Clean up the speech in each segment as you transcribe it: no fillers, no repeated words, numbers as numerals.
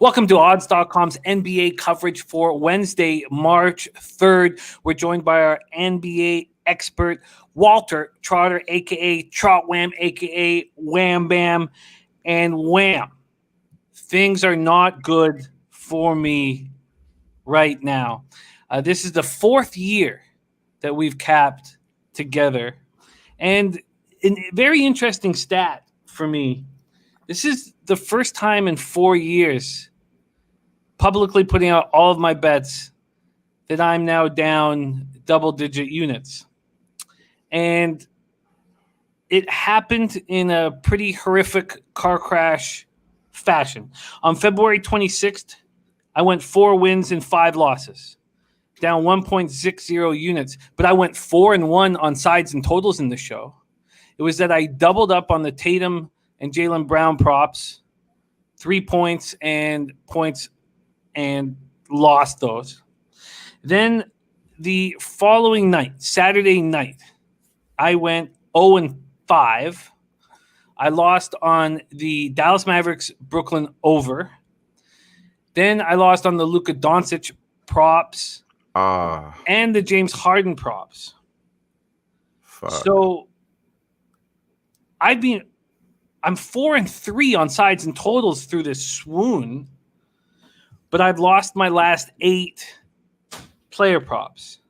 Welcome to Odds.com's NBA coverage for Wednesday, March 3rd. We're joined by our NBA expert, Walter Trotter, a.k.a. Trot Wham, a.k.a. Wham Bam, and Wham. Things are not good for me right now. This is the fourth year that we've capped together. And a very interesting stat for me. This is the first time in 4 years publicly putting out all of my bets that I'm now down double-digit units. And it happened in a pretty horrific car crash fashion. On February 26th, I went 4 wins and 5 losses, down 1.60 units. But I went 4-1 on sides and totals in the show. It was that I doubled up on the Tatum and Jaylen Brown props, 3 points and lost those. Then the following night, Saturday night, I went 0-5. I lost on the Dallas Mavericks Brooklyn over. Then I lost on the Luka Doncic props and the James Harden props. Fuck. So I'm 4-3 on sides and totals through this swoon, but I've lost my last 8 player props.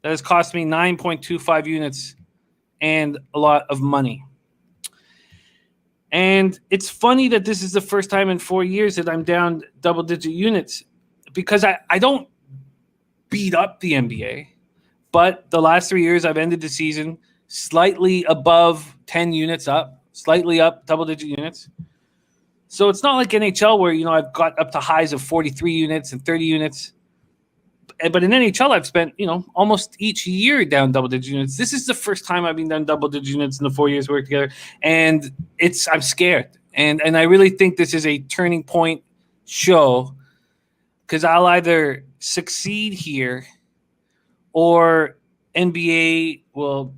That has cost me 9.25 units and a lot of money. And it's funny that this is the first time in 4 years that I'm down double-digit units, because I don't beat up the NBA, but the last 3 years I've ended the season slightly above 10 units up, slightly up double-digit units. So it's not like NHL where, I've got up to highs of 43 units and 30 units. But in NHL, I've spent, almost each year down double-digit units. This is the first time I've been down double-digit units in the 4 years we worked together. And I'm scared. And I really think this is a turning point show, because I'll either succeed here or NBA will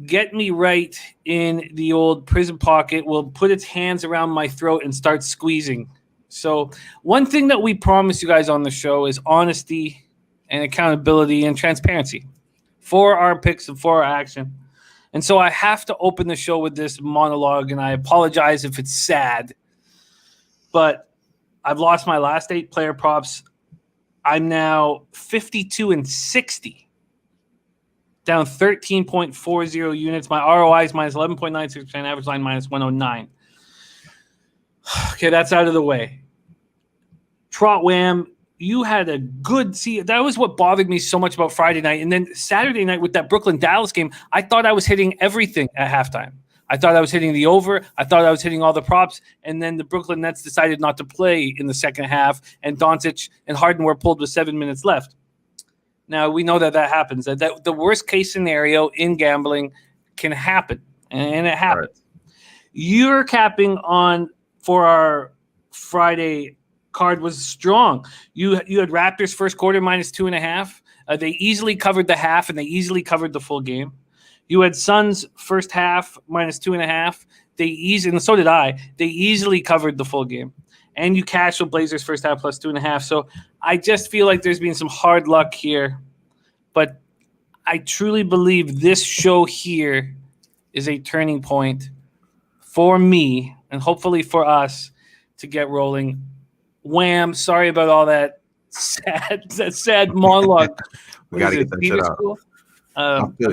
get me right in the old prison pocket, will put its hands around my throat and start squeezing. So one thing that we promise you guys on the show is honesty and accountability and transparency for our picks and for our action. And so I have to open the show with this monologue, and I apologize if it's sad, but I've lost my last 8 player props. I'm now 52-60. Down 13.40 units. My ROI is minus 11.96%, average line minus 109. Okay, that's out of the way. Trot Wham, you had a good that was what bothered me so much about Friday night. And then Saturday night with that Brooklyn-Dallas game, I thought I was hitting everything at halftime. I thought I was hitting the over. I thought I was hitting all the props. And then the Brooklyn Nets decided not to play in the second half, and Doncic and Harden were pulled with 7 minutes left. Now, we know that happens. That the worst-case scenario in gambling can happen, and it happens. Right. Your capping for our Friday card was strong. You had Raptors first quarter minus 2.5. They easily covered the half, and they easily covered the full game. You had Suns first half minus 2.5. And so did I. They easily covered the full game. And you cashed with Blazers first half plus 2.5. So I just feel like there's been some hard luck here. But I truly believe this show here is a turning point for me and hopefully for us to get rolling. Wham! Sorry about all that sad monologue. We got to get that shit out.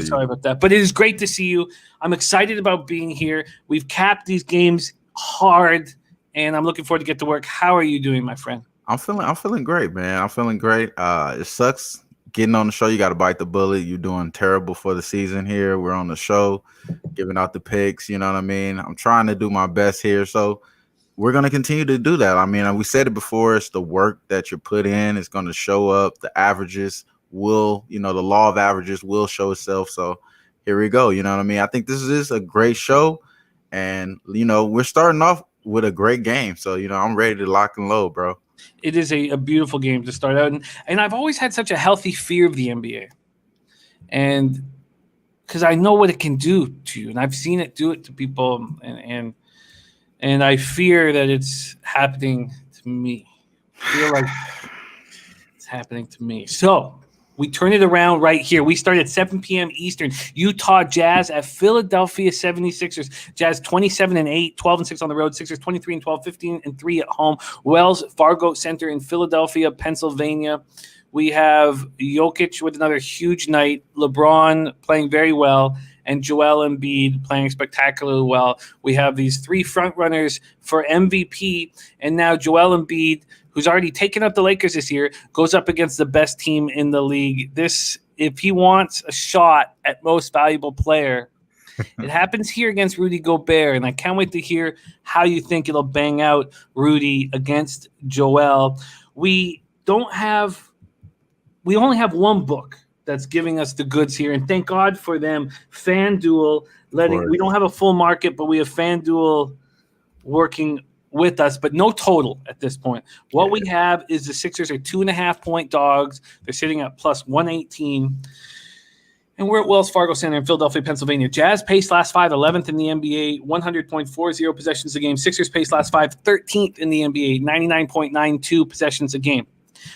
Sorry about that. But it is great to see you. I'm excited about being here. We've capped these games hard, and I'm looking forward to get to work. How are you doing, my friend? I'm feeling great, man. I'm feeling great. It sucks getting on the show. You got to bite the bullet. You're doing terrible for the season here. We're on the show, giving out the picks. You know what I mean? I'm trying to do my best here. So we're going to continue to do that. I mean, we said it before. It's the work that you put in. It's going to show up. The averages will, the law of averages will show itself. So here we go. You know what I mean? I think this is a great show. And, we're starting off with a great game. So, I'm ready to lock and load, bro. It is a beautiful game to start out. And I've always had such a healthy fear of the NBA. And because I know what it can do to you. And I've seen it do it to people. And I fear that it's happening to me. I feel like it's happening to me. So we turn it around right here. We start at 7 p.m. Eastern. Utah Jazz at Philadelphia 76ers. Jazz 27-8, 12-6 on the road. Sixers 23-12, 15-3 at home. Wells Fargo Center in Philadelphia, Pennsylvania. We have Jokic with another huge night. LeBron playing very well. And Joel Embiid playing spectacularly well. We have these three front runners for MVP. And now Joel Embiid, who's already taken out the Lakers this year, goes up against the best team in the league. This, if he wants a shot at most valuable player, it happens here against Rudy Gobert. And I can't wait to hear how you think it'll bang out Rudy against Joel. We only have one book that's giving us the goods here, and thank God for them. FanDuel we don't have a full market, but we have FanDuel working with us, but no total at this point. What we have is the Sixers are 2.5-point dogs. They're sitting at plus 118. And we're at Wells Fargo Center in Philadelphia, Pennsylvania. Jazz pace last 5, 11th in the NBA, 100.40 possessions a game. Sixers pace last 5, 13th in the NBA, 99.92 possessions a game.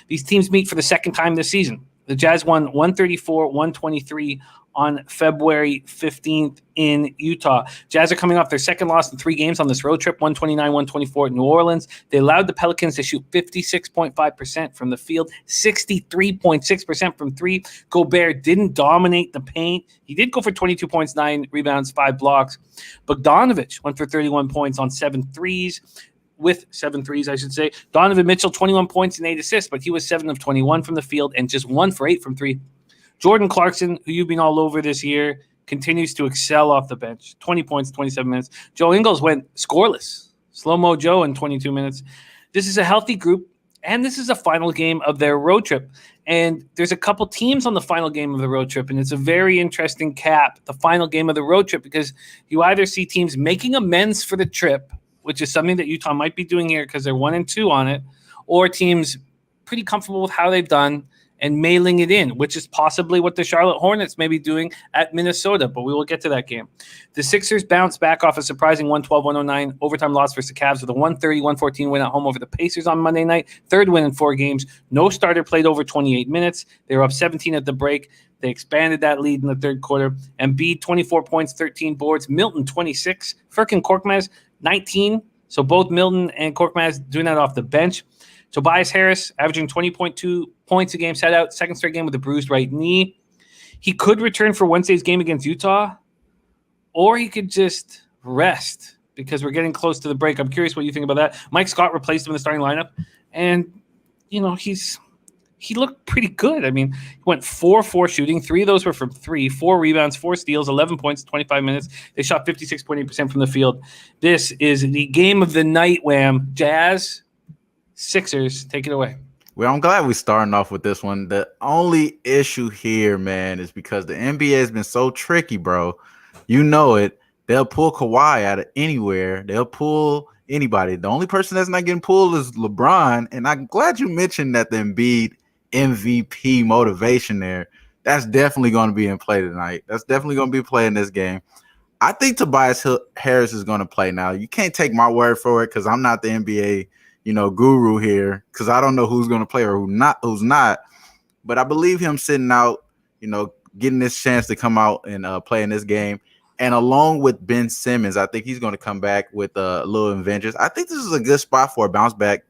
These teams meet for the second time this season. The Jazz won 134-123 on February 15th in Utah. Jazz are coming off their second loss in 3 games on this road trip, 129-124 at New Orleans. They allowed the Pelicans to shoot 56.5% from the field, 63.6% from 3. Gobert didn't dominate the paint. He did go for 22 points, 9 rebounds, 5 blocks. Bogdanovich went for 31 points on 7 threes. With 7 threes, I should say. Donovan Mitchell, 21 points and 8 assists, but he was 7 of 21 from the field and just 1 for 8 from 3. Jordan Clarkson, who you've been all over this year, continues to excel off the bench. 20 points, 27 minutes. Joe Ingles went scoreless. Slow-mo Joe in 22 minutes. This is a healthy group, and this is a final game of their road trip. And there's a couple teams on the final game of the road trip, and it's a very interesting cap, the final game of the road trip, because you either see teams making amends for the trip, which is something that Utah might be doing here because they're 1-2 on it, or teams pretty comfortable with how they've done and mailing it in, which is possibly what the Charlotte Hornets may be doing at Minnesota, but we will get to that game. The Sixers bounced back off a surprising 112-109 overtime loss versus the Cavs with a 130-114 win at home over the Pacers on Monday night, 3rd win in 4 games. No starter played over 28 minutes. They were up 17 at the break. They expanded that lead in the 3rd quarter. Embiid, 24 points, 13 boards. Milton, 26. Furkan Korkmaz, 19. So both Milton and Korkmaz doing that off the bench. Tobias Harris averaging 20.2 points a game, sat out 2nd straight game with a bruised right knee. He could return for Wednesday's game against Utah, or he could just rest because we're getting close to the break. I'm curious what you think about that. Mike Scott replaced him in the starting lineup, and he looked pretty good. I mean, he went 4-4 shooting. 3 of those were from 3, 4 rebounds, 4 steals, 11 points, 25 minutes. They shot 56.8% from the field. This is the game of the night, Wham. Jazz, Sixers, take it away. Well, I'm glad we're starting off with this one. The only issue here, man, is because the NBA has been so tricky, bro. You know it. They'll pull Kawhi out of anywhere. They'll pull anybody. The only person that's not getting pulled is LeBron. And I'm glad you mentioned that the Embiid MVP motivation there. That's definitely going to be in play tonight. That's definitely going to be playing this game. I think Tobias Harris is going to play now. You can't take my word for it because I'm not the NBA guru here, because I don't know who's going to play or who's not. But I believe him sitting out, getting this chance to come out and play in this game. And along with Ben Simmons, I think he's going to come back with a little vengeance. I think this is a good spot for a bounce back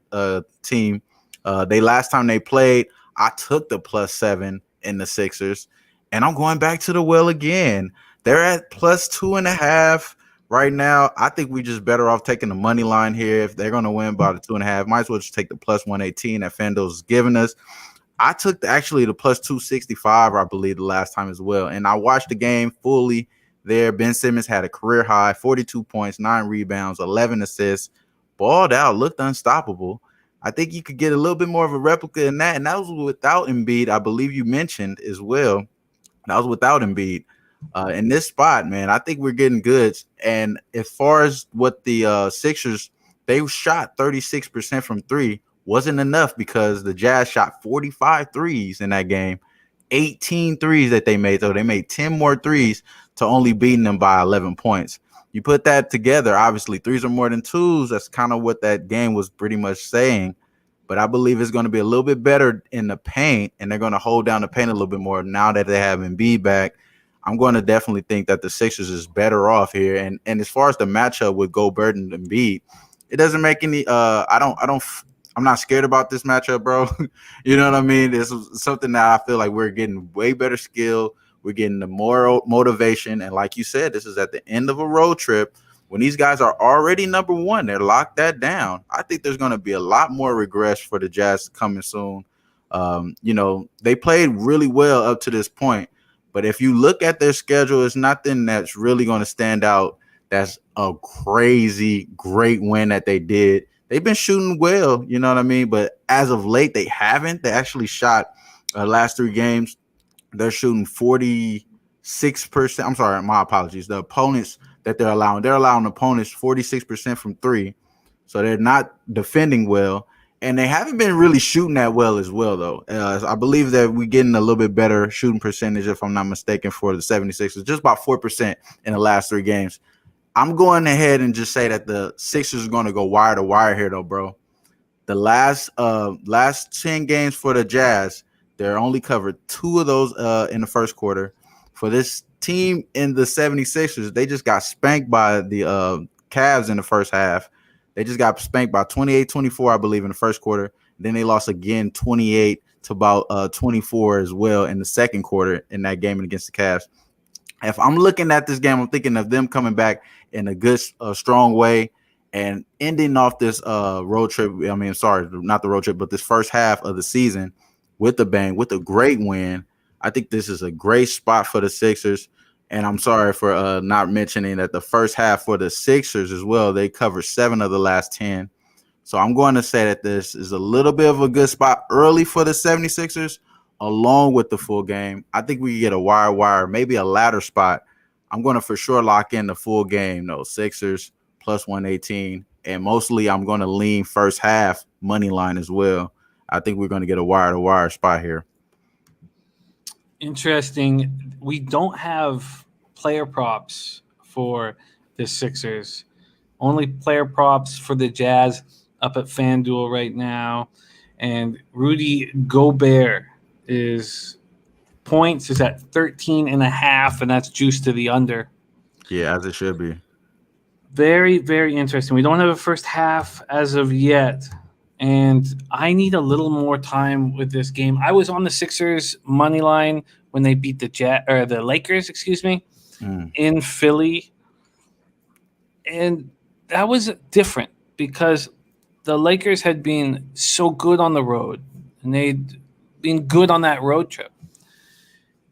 team. Last time they played, I took the +7 in the Sixers, and I'm going back to the well again. They're at +2.5. Right now, I think we just better off taking the money line here. If they're going to win by the 2.5, might as well just take the +118 that FanDuel's giving us. I took the +265, I believe, the last time as well. And I watched the game fully there. Ben Simmons had a career high, 42 points, 9 rebounds, 11 assists, balled out, looked unstoppable. I think you could get a little bit more of a replica in that. And that was without Embiid, I believe you mentioned as well. That was without Embiid. In this spot, man, I think we're getting goods. And as far as what the Sixers, they shot 36% from 3, wasn't enough because the Jazz shot 45 threes in that game, 18 threes that they made. So they made 10 more threes to only beating them by 11 points. You put that together, obviously, threes are more than twos. That's kind of what that game was pretty much saying. But I believe it's going to be a little bit better in the paint, and they're going to hold down the paint a little bit more now that they have Embiid back. I'm going to definitely think that the Sixers is better off here. And as far as the matchup with Gobert and Embiid, it doesn't make any. I'm not scared about this matchup, bro. You know what I mean? It's something that I feel like we're getting way better skill. We're getting the more motivation. And like you said, this is at the end of a road trip. When these guys are already number one, they're locked that down. I think there's going to be a lot more regress for the Jazz coming soon. They played really well up to this point. But if you look at their schedule, it's nothing that's really going to stand out. That's a crazy, great win that they did. They've been shooting well, you know what I mean? But as of late, they haven't. They actually shot last 3 games. They're shooting 46%. I'm sorry, my apologies. The opponents that they're allowing opponents 46% from 3. So they're not defending well. And they haven't been really shooting that well as well, though. I believe that we're getting a little bit better shooting percentage, if I'm not mistaken, for the 76ers. Just about 4% in the last 3 games. I'm going ahead and just say that the Sixers are going to go wire to wire here, though, bro. The last 10 games for the Jazz, they're only covered 2 of those in the first quarter. For this team in the 76ers, they just got spanked by the Cavs in the first half. They just got spanked by 28-24, I believe, in the first quarter. Then they lost again 28 to about 24 as well in the second quarter in that game against the Cavs. If I'm looking at this game, I'm thinking of them coming back in a good, strong way and ending off this road trip. I mean, sorry, not the road trip, but this first half of the season with a bang, with a great win. I think this is a great spot for the Sixers. And I'm sorry for not mentioning that the first half for the Sixers as well, they covered 7 of the last 10. So I'm going to say that this is a little bit of a good spot early for the 76ers, along with the full game. I think we get a wire, maybe a ladder spot. I'm going to for sure lock in the full game, though. Sixers plus 118. And mostly I'm going to lean first half money line as well. I think we're going to get a wire-to-wire spot here. Interesting. We don't have player props for the Sixers. Only player props for the Jazz up at FanDuel right now. And Rudy Gobert points is at 13.5, and that's juiced to the under. Yeah, as it should be. Very, very interesting. We don't have a first half as of yet, and I need a little more time with this game. I was on the Sixers money line when they beat the Lakers, in Philly, and that was different because the Lakers had been so good on the road, and they'd been good on that road trip.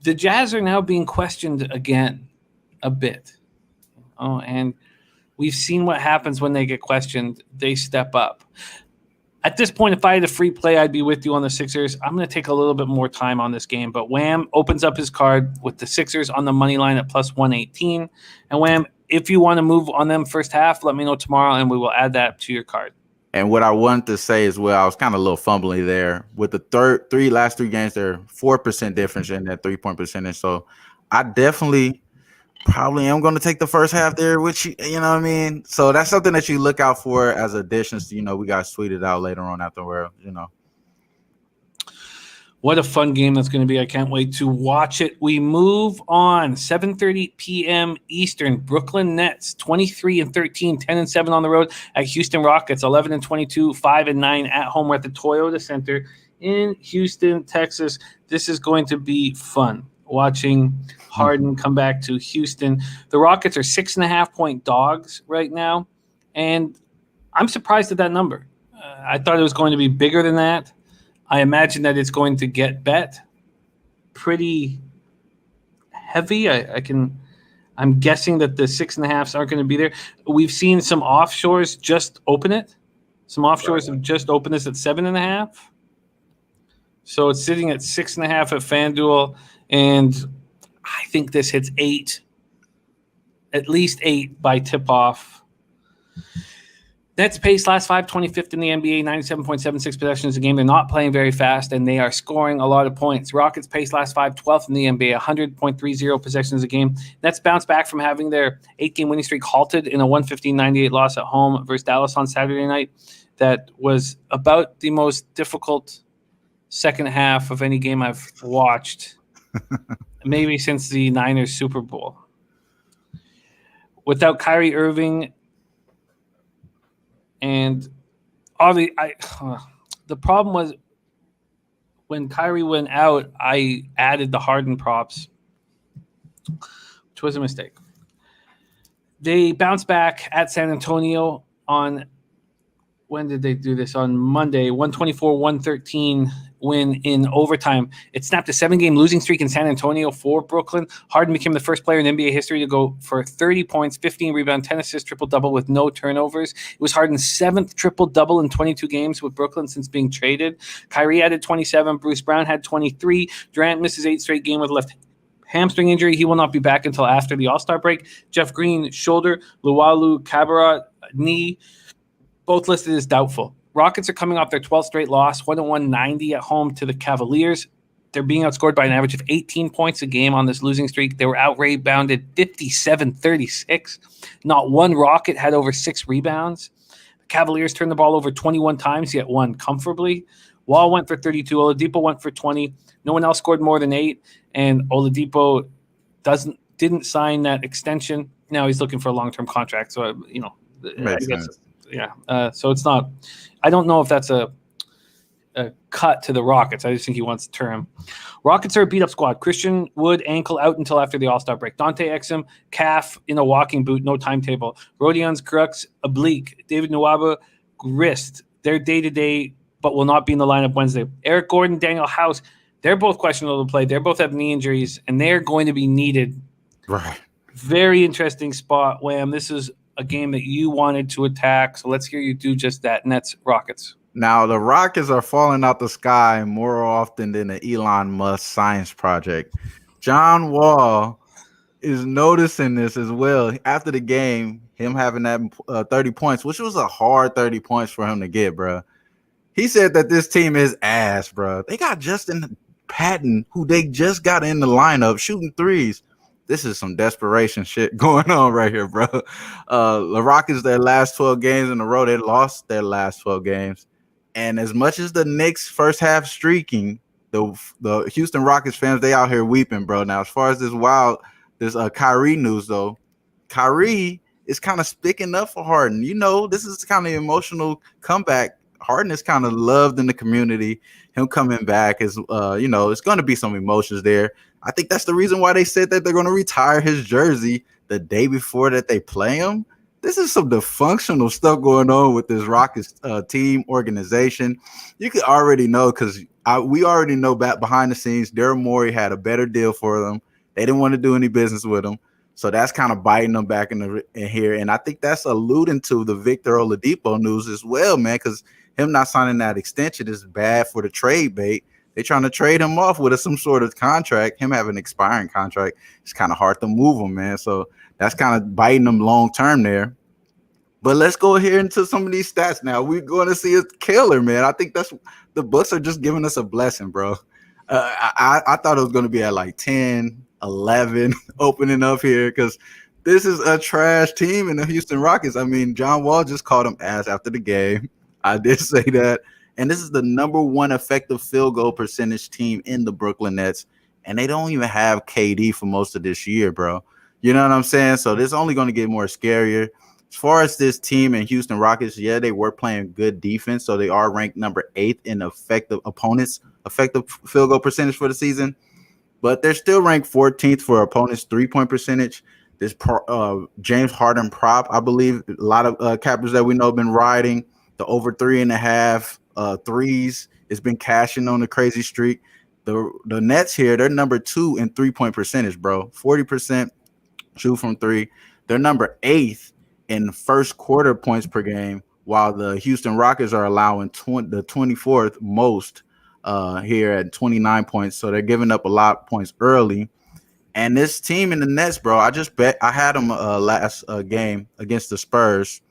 The Jazz are now being questioned again a bit. And we've seen what happens when they get questioned. They step up. At this point, if I had a free play, I'd be with you on the Sixers. I'm going to take a little bit more time on this game. But Wham opens up his card with the Sixers on the money line at plus 118. And Wham, if you want to move on them first half, let me know tomorrow, and we will add that to your card. And what I wanted to say as well, I was kind of a little fumbling there. With the last three games, they're 4% difference in that 3-point percentage. So I definitely probably am going to take the first half there, which, you know what I mean? So that's something that you look out for as additions. We got to tweet it out later on afterward, What a fun game that's going to be. I can't wait to watch it. We move on. 7:30 p.m. Eastern. Brooklyn Nets, 23-13, 10-7 on the road at Houston Rockets, 11-22, 5-9 at home. We're at the Toyota Center in Houston, Texas. This is going to be fun watching Harden come back to Houston. The Rockets are 6.5-point dogs right now, and I'm surprised at that number. I thought it was going to be bigger than that. I imagine that it's going to get bet pretty heavy. I'm guessing that the 6.5s aren't going to be there. We've seen some offshores just open it. Some offshores have just opened this at 7.5. So it's sitting at 6.5 at FanDuel, and I think this hits 8, at least 8 by tip-off. Nets pace last 5, 25th in the NBA, 97.76 possessions a game. They're not playing very fast, and they are scoring a lot of points. Rockets pace last 5, 12th in the NBA, 100.30 possessions a game. Nets bounce back from having their 8-game winning streak halted in a 115-98 loss at home versus Dallas on Saturday night. That was about the most difficult second half of any game I've watched, maybe since the Niners Super Bowl. Without Kyrie Irving, and obviously, the problem was when Kyrie went out, I added the Harden props, which was a mistake. They bounced back at San Antonio on, when did they do this? On Monday, 124-113 win in overtime. It snapped a 7-game losing streak in San Antonio for Brooklyn. Harden became the first player in NBA history to go for 30 points, 15 rebounds, 10 assists, triple-double with no turnovers. It was Harden's 7th triple-double in 22 games with Brooklyn since being traded. Kyrie added 27. Bruce Brown had 23. Durant missed his 8th straight game with a left hamstring injury. He will not be back until after the All-Star break. Jeff Green, shoulder. Luwalu Cabarrot, knee, both listed as doubtful. Rockets are coming off their 12th straight loss, 101-90 at home to the Cavaliers. They're being outscored by an average of 18 points a game on this losing streak. They were out-rebounded 57-36. Not one Rocket had over 6 rebounds. The Cavaliers turned the ball over 21 times, yet won comfortably. Wall went for 32. Oladipo went for 20. No one else scored more than 8. And Oladipo didn't sign that extension. Now he's looking for a long-term contract. So, I guess, yeah. So it's not – I don't know if that's a cut to the Rockets. I just think he wants a term. Rockets are a beat-up squad. Christian Wood, ankle out until after the All-Star break. Dante Exum, calf in a walking boot, no timetable. Rodion's crux, oblique. David Nwaba, wrist. They're day-to-day, but will not be in the lineup Wednesday. Eric Gordon, Daniel House, they're both questionable to play. They both have knee injuries, and they're going to be needed. Right. Very interesting spot, Wham. This is a game that you wanted to attack, so let's hear you do just that. Nets, Rockets. Now, the Rockets are falling out the sky more often than the Elon Musk science project. John Wall is noticing this as well. After the game, him having that 30 points, which was a hard 30 points for him to get, bro. He said that this team is ass, bro. They got Justin Patton, who they just got in the lineup, shooting threes. This is some desperation shit going on right here, bro. The Rockets, their last 12 games in a row, they lost their last 12 games. And as much as the Knicks first half streaking, the Houston Rockets fans, they out here weeping, bro. Now, as far as this Kyrie news, though, Kyrie is kind of sticking up for Harden. This is kind of emotional comeback. Harden is kind of loved in the community. Him coming back is, it's going to be some emotions there. I think that's the reason why they said that they're going to retire his jersey the day before that they play him. This is some dysfunctional stuff going on with this Rockets team organization. You could already know because we already know back behind the scenes, Daryl Morey had a better deal for them. They didn't want to do any business with him. So that's kind of biting them back in here. And I think that's alluding to the Victor Oladipo news as well, man, because him not signing that extension is bad for the trade bait. They're trying to trade him off with some sort of contract. Him having an expiring contract, it's kind of hard to move him, man. So that's kind of biting them long term there. But let's go here into some of these stats now. We're going to see a killer, man. I think that's the books are just giving us a blessing, bro. I thought it was going to be at like 10, 11 opening up here because this is a trash team in the Houston Rockets. I mean, John Wall just called him ass after the game. I did say that. And this is the number 1 effective field goal percentage team in the Brooklyn Nets. And they don't even have KD for most of this year, bro. You know what I'm saying? So this is only going to get more scarier. As far as this team and Houston Rockets, yeah, they were playing good defense. So they are ranked number 8 in effective field goal percentage for the season. But they're still ranked 14th for opponents' 3-point percentage. This James Harden prop, I believe a lot of cappers that we know have been riding the over 3.5 threes. It's been cashing on the crazy streak. The Nets here, they're number 2 in 3-point percentage, bro. 40% shoot from 3. They're number 8th in first quarter points per game, while the Houston Rockets are allowing the 24th most here at 29 points. So they're giving up a lot of points early. And this team in the Nets, bro, I had them last game against the Spurs.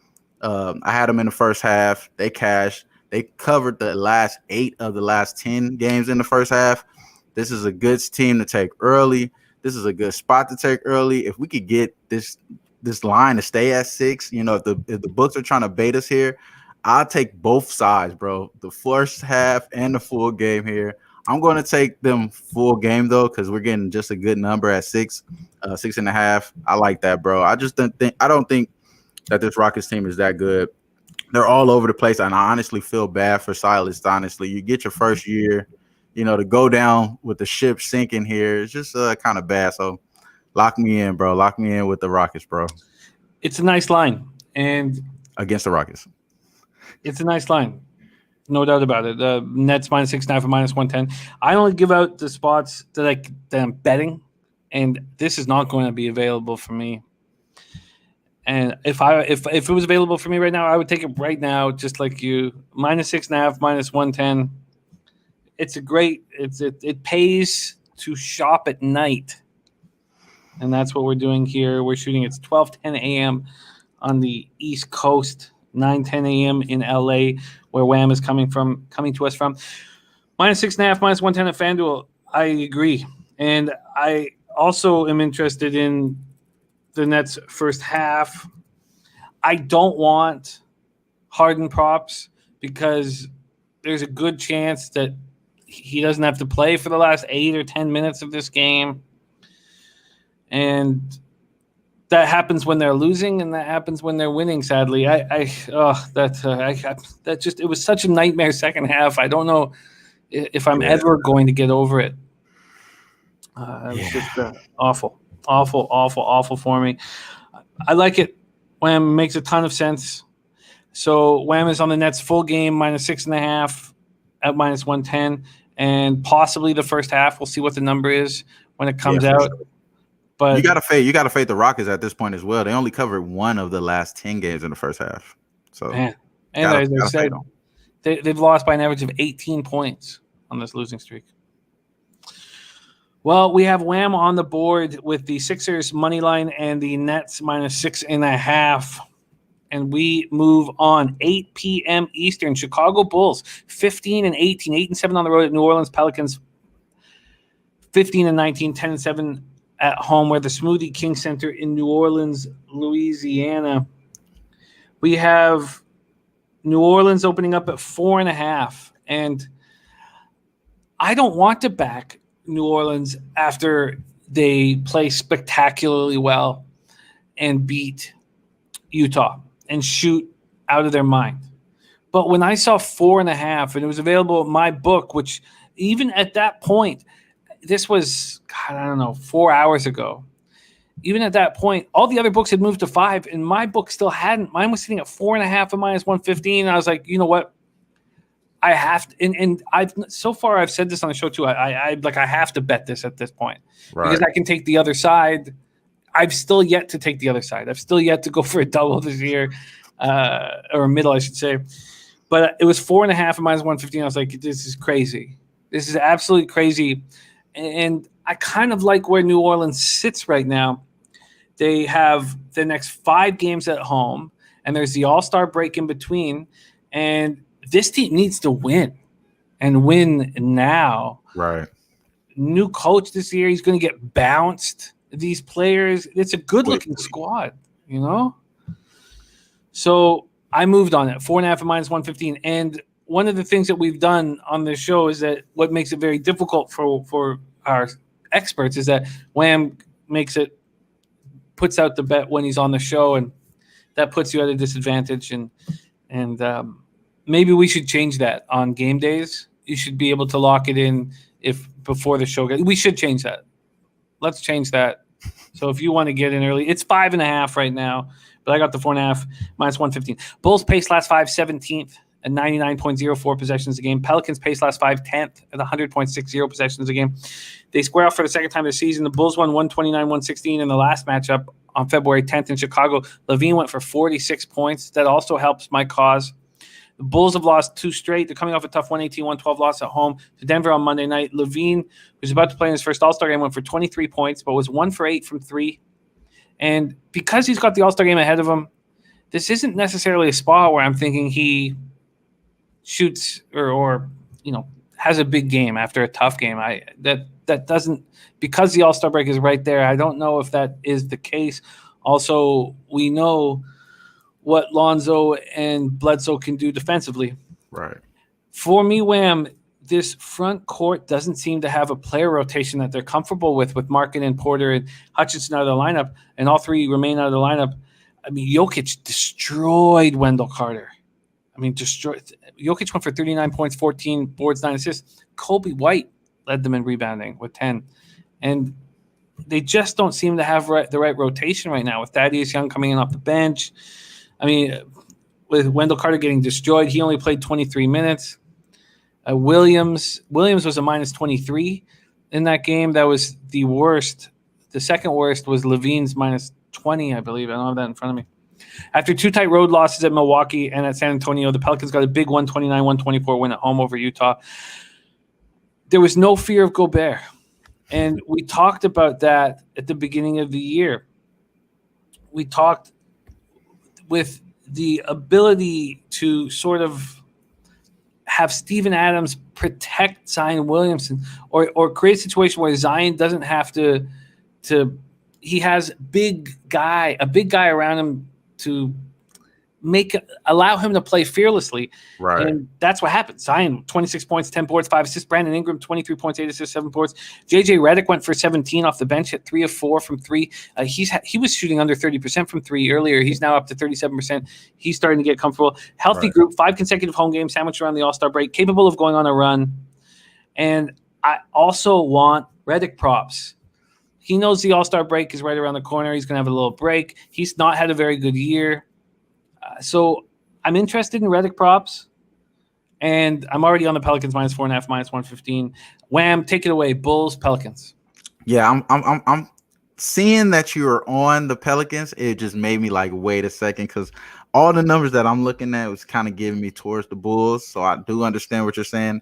I had them in the first half. They cashed. They covered the last 8 of the last 10 games in the first half. This is a good team to take early. This is a good spot to take early. If we could get this line to stay at 6, if the books are trying to bait us here, I'll take both sides, bro. The first half and the full game here. I'm going to take them full game though, because we're getting just a good number at 6.5. I like that, bro. I don't think that this Rockets team is that good. They're all over the place, and I honestly feel bad for Silas. Honestly, you get your first year, to go down with the ship sinking here. It's just kind of bad. So lock me in, bro. Lock me in with the Rockets, bro. It's a nice line, and against the Rockets, it's a nice line, no doubt about it. The Nets -6.5 and -110. I only give out the spots that I'm betting, and this is not going to be available for me. And if it was available for me right now, I would take it right now, just like you. -6.5, -110. It pays to shop at night, and that's what we're doing here. We're shooting. It's 12:10 a.m. on the East Coast, 9:10 a.m. in LA, where Wham is coming to us from. -6.5, -110 at FanDuel. I agree, and I also am interested in the Nets first half. I don't want Harden props because there's a good chance that he doesn't have to play for the last 8 or 10 minutes of this game. And that happens when they're losing, and that happens when they're winning, sadly. It was such a nightmare second half. I don't know if I'm ever going to get over it. It was just awful for me. I like it. Wham makes a ton of sense. So Wham is on the Nets full game, -6.5 at -110, and possibly the first half. We'll see what the number is when it comes out. Sure. But you gotta fade the Rockets at this point as well. They only covered 1 of the last 10 games in the first half. So and as I said, they've lost by an average of 18 points on this losing streak. Well, we have Wham on the board with the Sixers money line and the Nets -6.5. And we move on. 8 p.m. Eastern. Chicago Bulls 15-18, 8-7 on the road at New Orleans Pelicans. 15-19, 10-7 at home. We're the Smoothie King Center in New Orleans, Louisiana. We have New Orleans opening up at 4.5, and I don't want to back New Orleans after they play spectacularly well and beat Utah and shoot out of their mind. But when I saw 4.5 and it was available at my book, which even at that point, this was, 4 hours ago. Even at that point, all the other books had moved to 5, and my book still hadn't. Mine was sitting at 4.5 at -115. And I was like, you know what? I have to, and I've said this on the show too. I have to bet this at this point, right? Because I can take the other side. I've still yet to take the other side. I've still yet to go for a double this year, or a middle, I should say. But it was 4.5 at -115. I was like, this is crazy. This is absolutely crazy. And I kind of like where New Orleans sits right now. They have the next 5 games at home, and there's the All-Star break in between. And this team needs to win, and win now. Right. New coach this year. He's going to get bounced. These players, it's a good-looking squad, So I moved on it, 4.5 at -115. And one of the things that we've done on this show is that what makes it very difficult for our experts is that Wham puts out the bet when he's on the show, and that puts you at a disadvantage. And maybe we should change that on game days. You should be able to lock it in before the show. We should change that. Let's change that. So if you want to get in early, it's 5.5 right now, but I got the 4.5 -115. Bulls pace last 5, 17th at 99.04 possessions a game. Pelicans pace last 5, 10th at 100.60 possessions a game. They square off for the second time this season. The Bulls won 129-116 in the last matchup on February 10th in Chicago. Levine went for 46 points. That also helps my cause. The Bulls have lost 2 straight. They're coming off a tough 118-112 loss at home to Denver on Monday night. Levine, who's about to play in his first All-Star game, went for 23 points, but was 1 for 8 from 3. And because he's got the All-Star game ahead of him, this isn't necessarily a spot where I'm thinking he shoots or has a big game after a tough game. That doesn't, because the All-Star break is right there. I don't know if that is the case. Also, we know what Lonzo and Bledsoe can do defensively. Right. For me, Wham, this front court doesn't seem to have a player rotation that they're comfortable with Markkanen, Porter, and Hutchinson out of the lineup, and all three remain out of the lineup. I mean, Jokic destroyed Wendell Carter. Jokic went for 39 points, 14 boards, 9 assists. Kobe White led them in rebounding with 10. And they just don't seem to have the right rotation right now with Thaddeus Young coming in off the bench. I mean, with Wendell Carter getting destroyed, he only played 23 minutes. Williams was a minus 23 in that game. That was the worst. The second worst was Levine's minus 20, I believe. I don't have that in front of me. After two tight road losses at Milwaukee and at San Antonio, the Pelicans got a big 129-124 win at home over Utah. There was no fear of Gobert. And we talked about that at the beginning of the year. We talked with the ability to sort of have Steven Adams protect Zion Williamson or create a situation where Zion doesn't have to he has a big guy around him to allow him to play fearlessly. Right. And that's what happened. Zion, 26 points, 10 boards, 5 assists. Brandon Ingram, 23 points, 8 assists, 7 boards. JJ Redick went for 17 off the bench, hit 3 of 4 from 3. He was shooting under 30% from 3 earlier. He's now up to 37%. He's starting to get comfortable. Healthy group, 5 consecutive home games sandwiched around the All-Star break, capable of going on a run. And I also want Redick props. He knows the All-Star break is right around the corner. He's going to have a little break. He's not had a very good year. So I'm interested in Redick props, and I'm already on the Pelicans minus 4.5, minus 115. Wham, take it away. Bulls, Pelicans. Yeah, I'm seeing that you are on the Pelicans. It just made me like, wait a second, because all the numbers that I'm looking at was kind of giving me towards the Bulls. So I do understand what you're saying.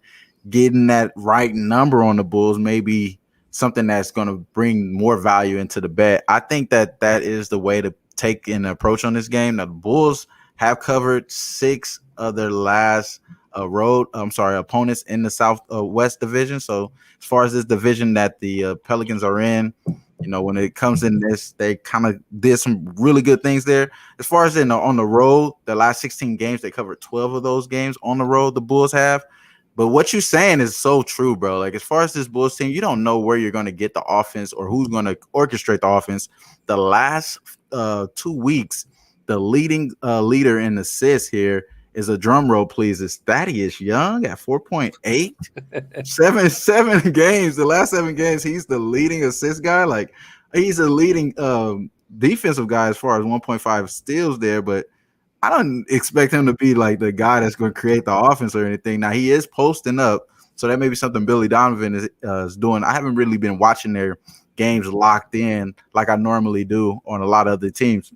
Getting that right number on the Bulls may be something that's going to bring more value into the bet. I think that is the way to take an approach on this game. Now, the Bulls have covered 6 of their last opponents in the Southwest division. So as far as this division that the Pelicans are in, when it comes in this, they kind of did some really good things there. As far as on the road, the last 16 games, they covered 12 of those games on the road, the Bulls have. But what you're saying is so true, bro. Like, as far as this Bulls team, you don't know where you're going to get the offense or who's going to orchestrate the offense. The last 2 weeks, the leading leader in assists here is a drum roll, please. It's Thaddeus Young at 4.8. 7 games. The last 7 games, he's the leading assist guy. Like, he's a leading defensive guy as far as 1.5 steals there, but I don't expect him to be like the guy that's going to create the offense or anything. Now, he is posting up, so that may be something Billy Donovan is doing. I haven't really been watching their games locked in like I normally do on a lot of other teams.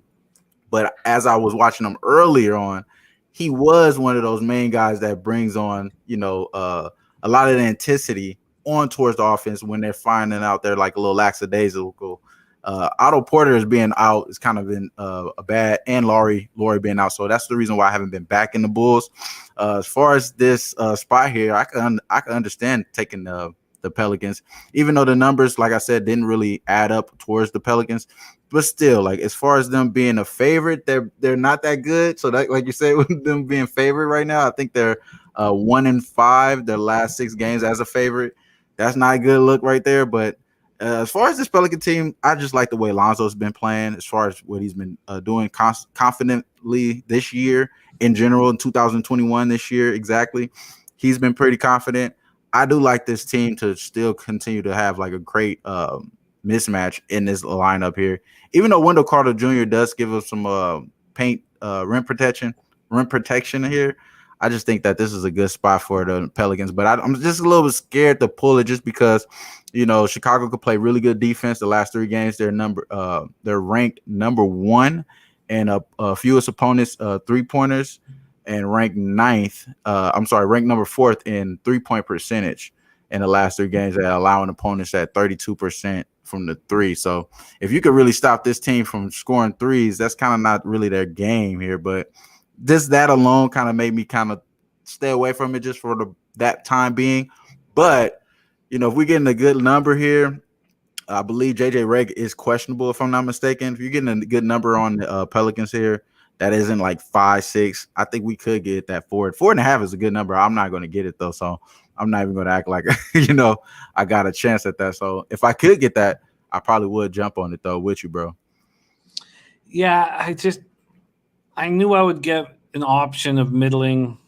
But as I was watching him earlier on, he was one of those main guys that brings on, a lot of the intensity on towards the offense when they're finding out they're like a little lackadaisical. Otto Porter is being out. It's kind of been a bad, and Laurie being out. So that's the reason why I haven't been back in the Bulls. As far as this spot here, I can understand taking the Pelicans, even though the numbers, like I said, didn't really add up towards the Pelicans. But still, like, as far as them being a favorite, they're not that good. So that, like you said, with them being favorite right now, I think they're 1-5 their last 6 games as a favorite. That's not a good look right there. But as far as this Pelican team, I just like the way Lonzo's been playing, as far as what he's been doing confidently this year in general, in 2021 this year exactly. He's been pretty confident. I do like this team to still continue to have like a great mismatch in this lineup here. Even though Wendell Carter Jr. does give us some paint rim protection here, I just think that this is a good spot for the Pelicans. But I'm just a little bit scared to pull it just because, Chicago could play really good defense the last 3 games. They're ranked number 1 and fewest opponents 3-pointers, and ranked number 4th in 3-point percentage. in the last 3 games, they're allowing opponents at 32% from the 3. So if you could really stop this team from scoring threes, that's kind of not really their game here. But just that alone kind of made me kind of stay away from it just for that time being. But, if we're getting a good number here, I believe JJ Redick is questionable, if I'm not mistaken. If you're getting a good number on the Pelicans here, that isn't like 5, 6. I think we could get that 4. 4.5 is a good number. I'm not going to get it though, so I'm not even going to act like I got a chance at that. So if I could get that, I probably would jump on it though with you, bro. Yeah, I knew I would get an option of middling,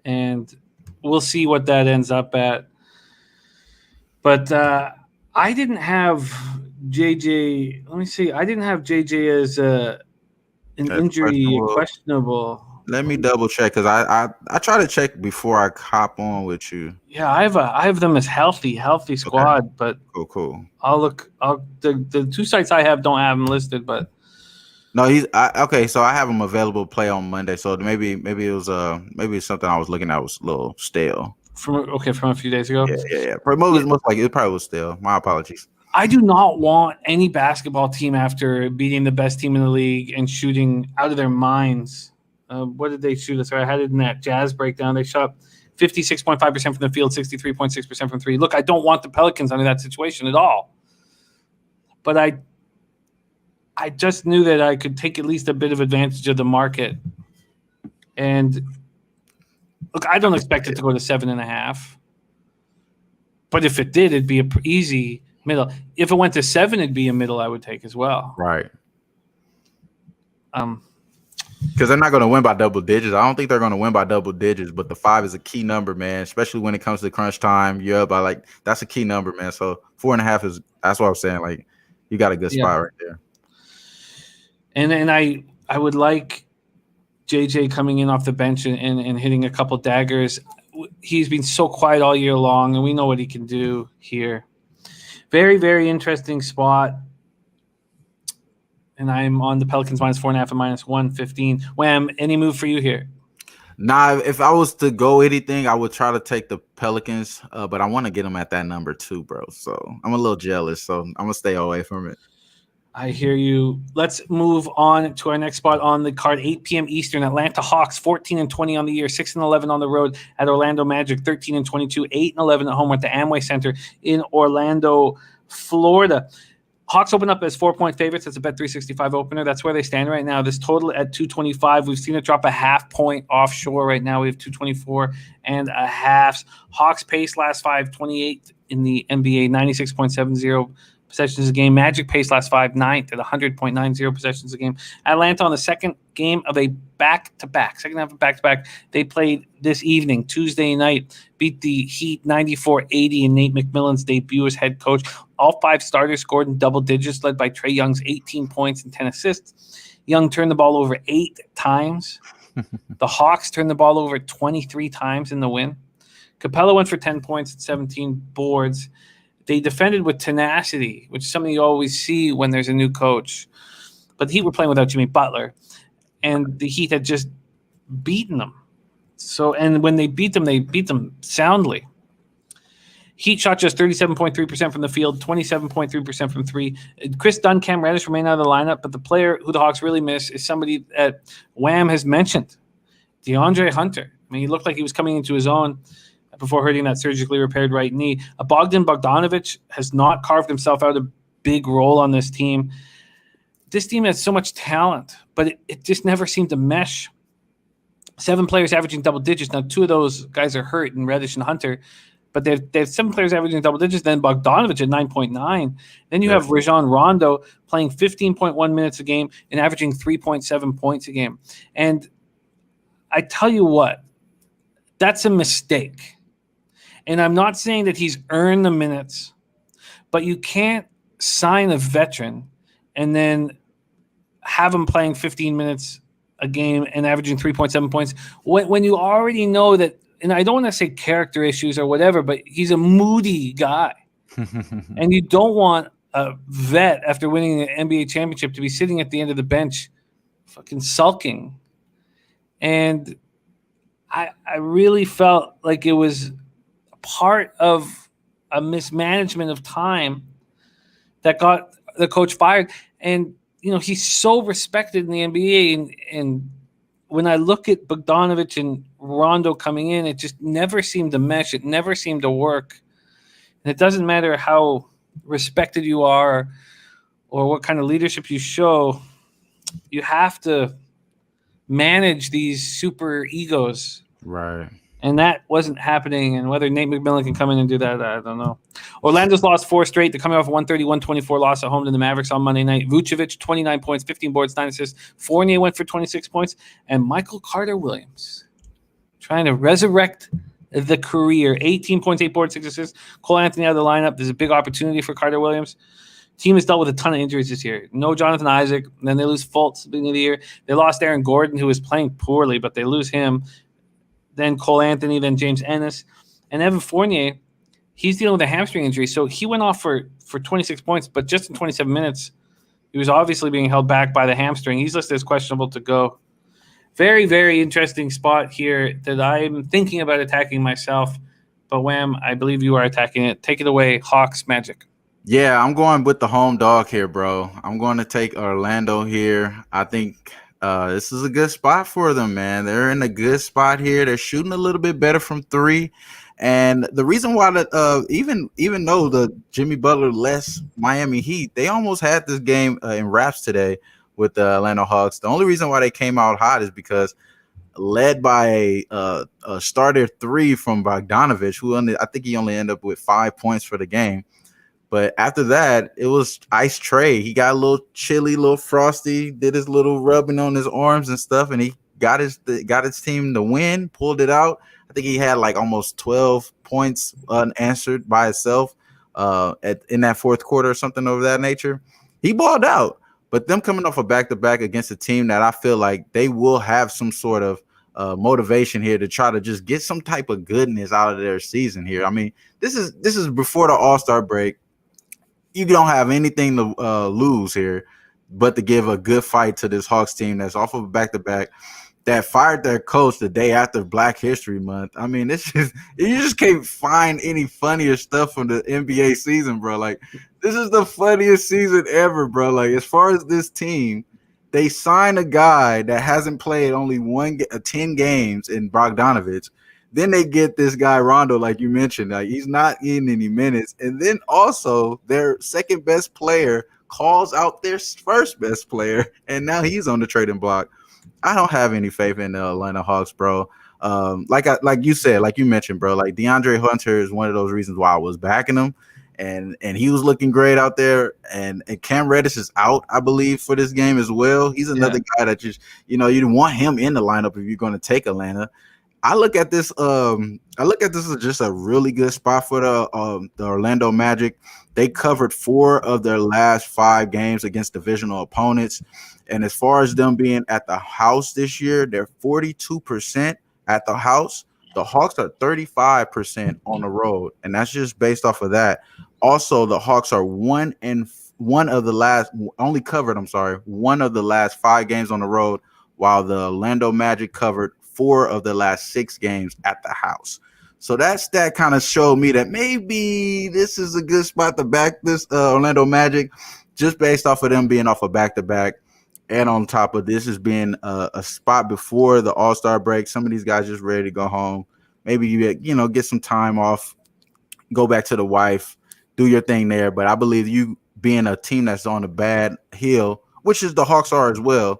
and we'll see what that ends up at. But I didn't have JJ. Let me see. I didn't have JJ as an injury questionable. Let me double check because I try to check before I hop on with you. Yeah, I have them as healthy squad, okay. But cool. I'll look. The 2 sites I have don't have him listed, but no, okay. So I have him available to play on Monday. So maybe it was maybe something I was looking at was a little stale from a few days ago. Yeah. Most like it probably was stale. My apologies. I do not want any basketball team after beating the best team in the league and shooting out of their minds. What did they shoot? Sorry, I had it in that Jazz breakdown. They shot 56.5% from the field, 63.6% from 3. Look, I don't want the Pelicans under that situation at all. But I just knew that I could take at least a bit of advantage of the market. And look, I don't expect it to go to 7.5. But if it did, it'd be an easy middle. If it went to 7, it'd be a middle I would take as well. Right. Because they're not going to win by double digits. I don't think they're going to win by double digits, but the 5 is a key number, man, especially when it comes to crunch time. You're up by that's a key number, man. So 4.5 that's what I'm saying. Like, you got a good spot right there. And I would like JJ coming in off the bench and hitting a couple daggers. He's been so quiet all year long, and we know what he can do here. Very, very interesting spot. And I'm on the Pelicans -4.5 and -115. Wham, any move for you here? Nah, if I was to go anything, I would try to take the Pelicans, but I want to get them at that number too, bro. So I'm a little jealous, so I'm going to stay away from it. I hear you. Let's move on to our next spot on the card, 8 p.m. Eastern. Atlanta Hawks, 14-20 on the year, 6-11 on the road at Orlando Magic, 13-22, 8-11 at home at the Amway Center in Orlando, Florida. Hawks open up as 4-point favorites. That's a Bet365 opener. That's where they stand right now. This total at 225. We've seen it drop a half point offshore. Right now we have 224.5. Hawks pace last 5, 28 in the NBA, 96.70 possessions a game. Magic pace last 5, 9th at 100.90 possessions a game. Atlanta on the second game of a second half of back-to-back. They played this evening, Tuesday night, beat the Heat 94-80 in Nate McMillan's debut as head coach. All 5 starters scored in double digits, led by Trae Young's 18 points and 10 assists. Young turned the ball over 8 times. The Hawks turned the ball over 23 times in the win. Capella went for 10 points and 17 boards. They defended with tenacity, which is something you always see when there's a new coach. But the Heat were playing without Jimmy Butler, and the Heat had just beaten them. And when they beat them soundly. Heat shot just 37.3% from the field, 27.3% from 3. Chris Dunn, Cam Reddish remain out of the lineup, but the player who the Hawks really miss is somebody that Wham has mentioned, DeAndre Hunter. I mean, he looked like he was coming into his own before hurting that surgically repaired right knee. Bogdan Bogdanovic has not carved himself out a big role on this team. This team has so much talent, but it just never seemed to mesh. 7 players averaging double digits. Now, 2 of those guys are hurt in Reddish and Hunter, but they have 7 players averaging double digits. Then Bogdanovic at 9.9. Then you have Rajon Rondo playing 15.1 minutes a game and averaging 3.7 points a game. And I tell you what, that's a mistake. And I'm not saying that he's earned the minutes, but you can't sign a veteran and then have him playing 15 minutes a game and averaging 3.7 points when you already know that. And I don't want to say character issues or whatever, but he's a moody guy. And you don't want a vet after winning the NBA championship to be sitting at the end of the bench fucking sulking. And I really felt like it was part of a mismanagement of time that got the coach fired. And he's so respected in the NBA, and when I look at Bogdanovic and Rondo coming in, it just never seemed to mesh. It never seemed to work. And it doesn't matter how respected you are or what kind of leadership you show, you have to manage these super egos. Right. And that wasn't happening. And whether Nate McMillan can come in and do that, I don't know. Orlando's lost 4 straight. They're coming off a 130-124 loss at home to the Mavericks on Monday night. Vucevic, 29 points, 15 boards, 9 assists. Fournier went for 26 points. And Michael Carter-Williams trying to resurrect the career. 18 points, 8 boards, 6 assists. Cole Anthony out of the lineup. There's a big opportunity for Carter-Williams. Team has dealt with a ton of injuries this year. No Jonathan Isaac. And then they lose Fultz at the beginning of the year. They lost Aaron Gordon, who was playing poorly, but they lose him. Then Cole Anthony, then James Ennis. And Evan Fournier, he's dealing with a hamstring injury. So he went off for 26 points, but just in 27 minutes, he was obviously being held back by the hamstring. He's listed as questionable to go. Very, very interesting spot here that I'm thinking about attacking myself. But Wham, I believe you are attacking it. Take it away, Hawks Magic. Yeah, I'm going with the home dog here, bro. I'm going to take Orlando here. I think this is a good spot for them, man. They're in a good spot here. They're shooting a little bit better from 3. And the reason why that even though the Jimmy Butler less Miami Heat, they almost had this game in wraps today with the Atlanta Hawks. The only reason why they came out hot is because led by a starter 3 from Bogdanovic, who I think he only ended up with 5 points for the game. But after that, it was Ice Trey. He got a little chilly, a little frosty, did his little rubbing on his arms and stuff, and he got his team to win, pulled it out. I think he had like almost 12 points unanswered by himself in that fourth quarter or something of that nature. He balled out. But them coming off a back-to-back against a team that I feel like they will have some sort of motivation here to try to just get some type of goodness out of their season here. I mean, this is before the All-Star break. You don't have anything to lose here but to give a good fight to this Hawks team that's off of a back-to-back that fired their coach the day after Black History Month. I mean, you just can't find any funnier stuff from the NBA season, bro. Like, this is the funniest season ever, bro. Like, as far as this team, they signed a guy that hasn't played only 10 games in Bogdanovic. Then they get this guy Rondo, like you mentioned. Like, he's not in any minutes. And then also their second best player calls out their first best player, and now he's on the trading block. I don't have any faith in the Atlanta Hawks, bro. Like you mentioned, bro. Like, DeAndre Hunter is one of those reasons why I was backing him, and he was looking great out there. And Cam Reddish is out, I believe, for this game as well. He's another guy that just you want him in the lineup if you're going to take Atlanta. I look at this as just a really good spot for the Orlando Magic. They covered 4 of their last 5 games against divisional opponents. And as far as them being at the house this year, they're 42% at the house. The Hawks are 35% on the road, and that's just based off of that. Also, the Hawks are one of the last 5 games on the road, while the Orlando Magic covered 4 of the last 6 games at the house. So that kind of showed me that maybe this is a good spot to back this Orlando Magic, just based off of them being off a back-to-back. And on top of this, has been a spot before the All-Star break. Some of these guys just ready to go home. Maybe you get some time off, go back to the wife, do your thing there. But I believe you being a team that's on a bad hill, which is the Hawks are as well,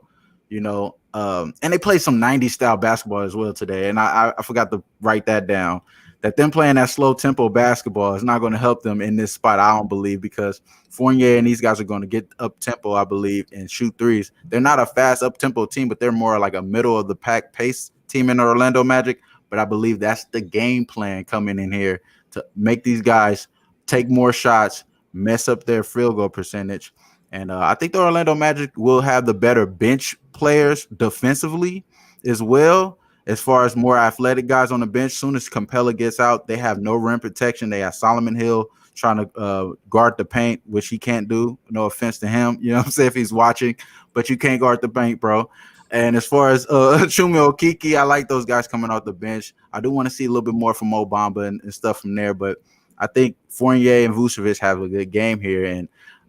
and they play some 90s style basketball as well today. And I forgot to write that down, that them playing that slow tempo basketball is not going to help them in this spot, I don't believe, because Fournier and these guys are going to get up tempo, I believe, and shoot threes. They're not a fast up tempo team, but they're more like a middle of the pack pace team in the Orlando Magic. But I believe that's the game plan coming in here to make these guys take more shots, mess up their field goal percentage. And I think the Orlando Magic will have the better bench players defensively as well, as far as more athletic guys on the bench. Soon as Capella gets out, they have no rim protection. They have Solomon Hill trying to guard the paint, which he can't do. No offense to him, you know what I'm saying, if he's watching, but you can't guard the paint, bro. And as far as Chumi Okiki, I like those guys coming off the bench. I do want to see a little bit more from Mo Bamba and stuff from there, but I think Fournier and Vucevic have a good game here. And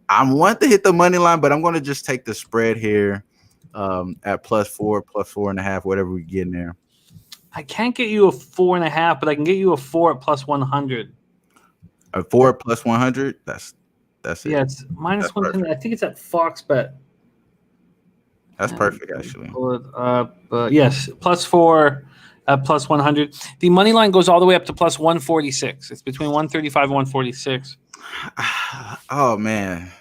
I want to hit the money line, but I'm going to just take the spread here at +4, +4.5, whatever we get in there. I can't get you a 4.5, but I can get you a 4 at +100. A 4 +100. That's it. Yeah, it's -110. I think it's at Fox Bet. That's perfect, actually. Pull it up. Yes, +4 at +100. The money line goes all the way up to +146. It's between 135 and 146. Oh man,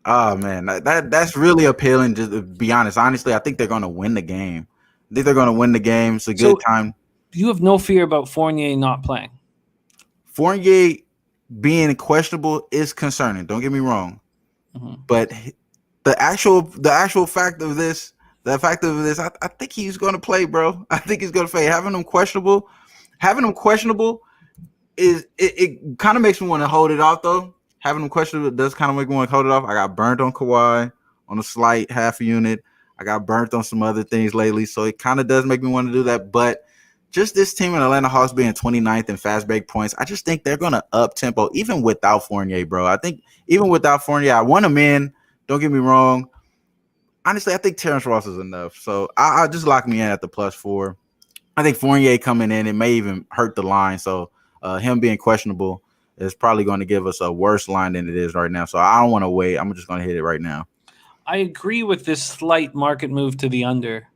that's really appealing. Just to be honest, honestly, I think they're going to win the game. It's a good time. You have no fear about Fournier not playing. Fournier being questionable is concerning. Don't get me wrong, but the actual fact of this, I think he's going to play, bro. I think he's going to play. Having him questionable is it kind of makes me want to hold it off though. Having him questionable does kind of make me want to hold it off. I got burnt on Kawhi on a slight half a unit. I got burnt on some other things lately, so it kind of does make me want to do that. But just this team in Atlanta Hawks being 29th in fast break points, I just think they're going to up tempo even without Fournier, bro. I think even without Fournier, I want him in. Don't get me wrong. Honestly, I think Terrence Ross is enough. So I'll just lock me in at the +4. I think Fournier coming in, it may even hurt the line. So him being questionable is probably going to give us a worse line than it is right now. So I don't want to wait. I'm just going to hit it right now. I agree with this slight market move to the under.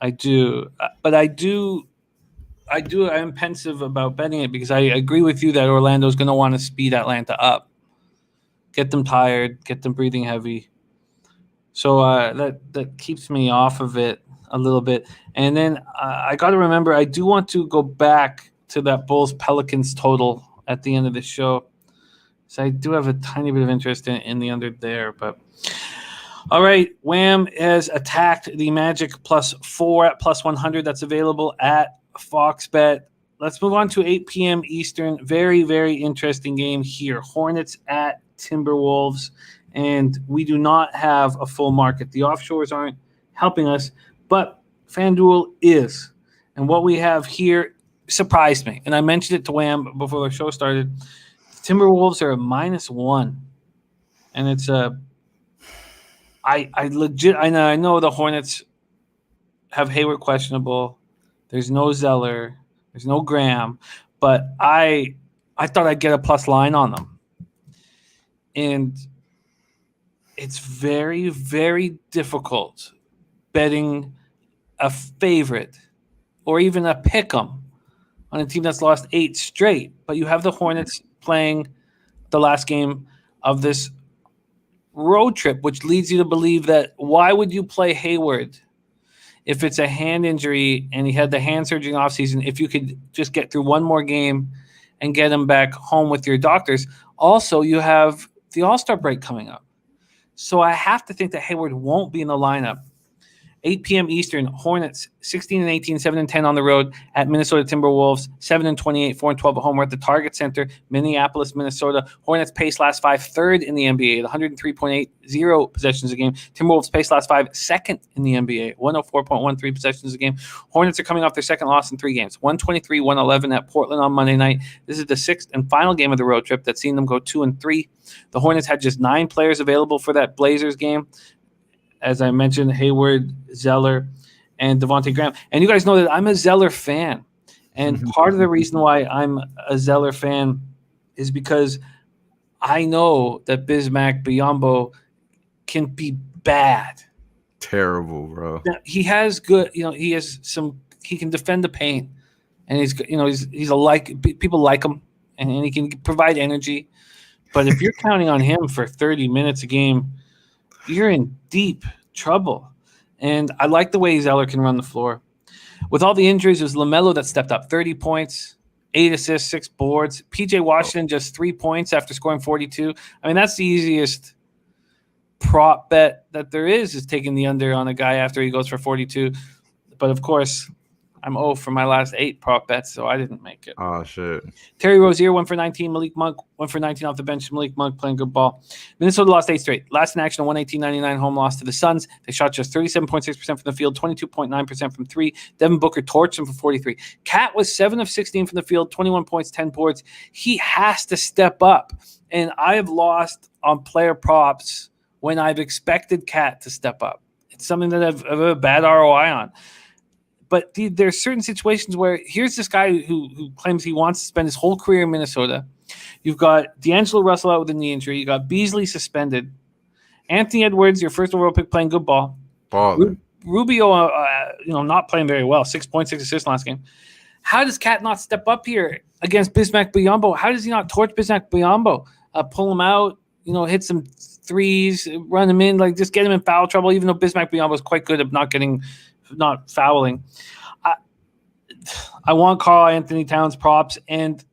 I do. But I'm pensive about betting it because I agree with you that Orlando's going to want to speed Atlanta up. Get them tired, get them breathing heavy. So that keeps me off of it a little bit. And then I got to remember, I do want to go back to that Bulls Pelicans total at the end of the show. So I do have a tiny bit of interest in the under there. But all right, Wham has attacked the Magic +4 at +100. That's available at Fox Bet. Let's move on to 8 p.m. Eastern. Very, very interesting game here. Hornets at Timberwolves. And we do not have a full market. The offshores aren't helping us, but FanDuel is. And what we have here surprised me. And I mentioned it to Wham before the show started. The Timberwolves are a -1. And it's I know the Hornets have Hayward questionable. There's no Zeller. There's no Graham. But I thought I'd get a plus line on them. And it's very, very difficult betting a favorite or even a pick 'em on a team that's lost 8 straight. But you have the Hornets playing the last game of this road trip, which leads you to believe that why would you play Hayward if it's a hand injury and he had the hand surgery in offseason, if you could just get through one more game and get him back home with your doctors. Also, you have the All-Star break coming up. So I have to think that Hayward won't be in the lineup. 8 p.m. Eastern, Hornets 16-18, 7-10 on the road at Minnesota Timberwolves, 7-28, 4-12 at home. We're at the Target Center, Minneapolis, Minnesota. Hornets pace last 5, third in the NBA at 103.80 possessions a game. Timberwolves pace last 5, second in the NBA, 104.13 possessions a game. Hornets are coming off their second loss in 3 games, 123-111 at Portland on Monday night. This is the 6th and final game of the road trip that's seen them go 2-3. The Hornets had just 9 players available for that Blazers game. As I mentioned, Hayward, Zeller, and Devontae Graham. And you guys know that I'm a Zeller fan. And part of the reason why I'm a Zeller fan is because I know that Bismack Biyombo can be bad. Terrible, bro. Now, he has good, he can defend the paint. And he's people like him and he can provide energy. But if you're counting on him for 30 minutes a game, you're in deep trouble. And I like the way Zeller can run the floor. With all the injuries, it was LaMelo that stepped up. 30 points, 8 assists, 6 boards. PJ Washington just 3 points after scoring 42. I mean, that's the easiest prop bet that there is taking the under on a guy after he goes for 42. But, of course, I'm 0 for my last 8 prop bets, so I didn't make it. Oh, shit. Terry Rozier, 1 for 19. Malik Monk, 1 for 19 off the bench. Malik Monk playing good ball. Minnesota lost 8 straight. Last in action, a 118-99 home loss to the Suns. They shot just 37.6% from the field, 22.9% from 3. Devin Booker torched him for 43. Cat was 7 of 16 from the field, 21 points, 10 boards. He has to step up. And I have lost on player props when I've expected Cat to step up. It's something that I've a bad ROI on. But there's certain situations where here's this guy who claims he wants to spend his whole career in Minnesota. You've got D'Angelo Russell out with a knee injury. You got Beasley suspended. Anthony Edwards, your first overall pick, playing good ball. Rubio, not playing very well. 6.6 assists last game. How does Cat not step up here against Bismack Biyombo? How does he not torch Bismack Biyombo? Pull him out, hit some threes, run him in, just get him in foul trouble, even though Bismack Biyombo is quite good at not fouling. I want Karl Anthony Towns props, and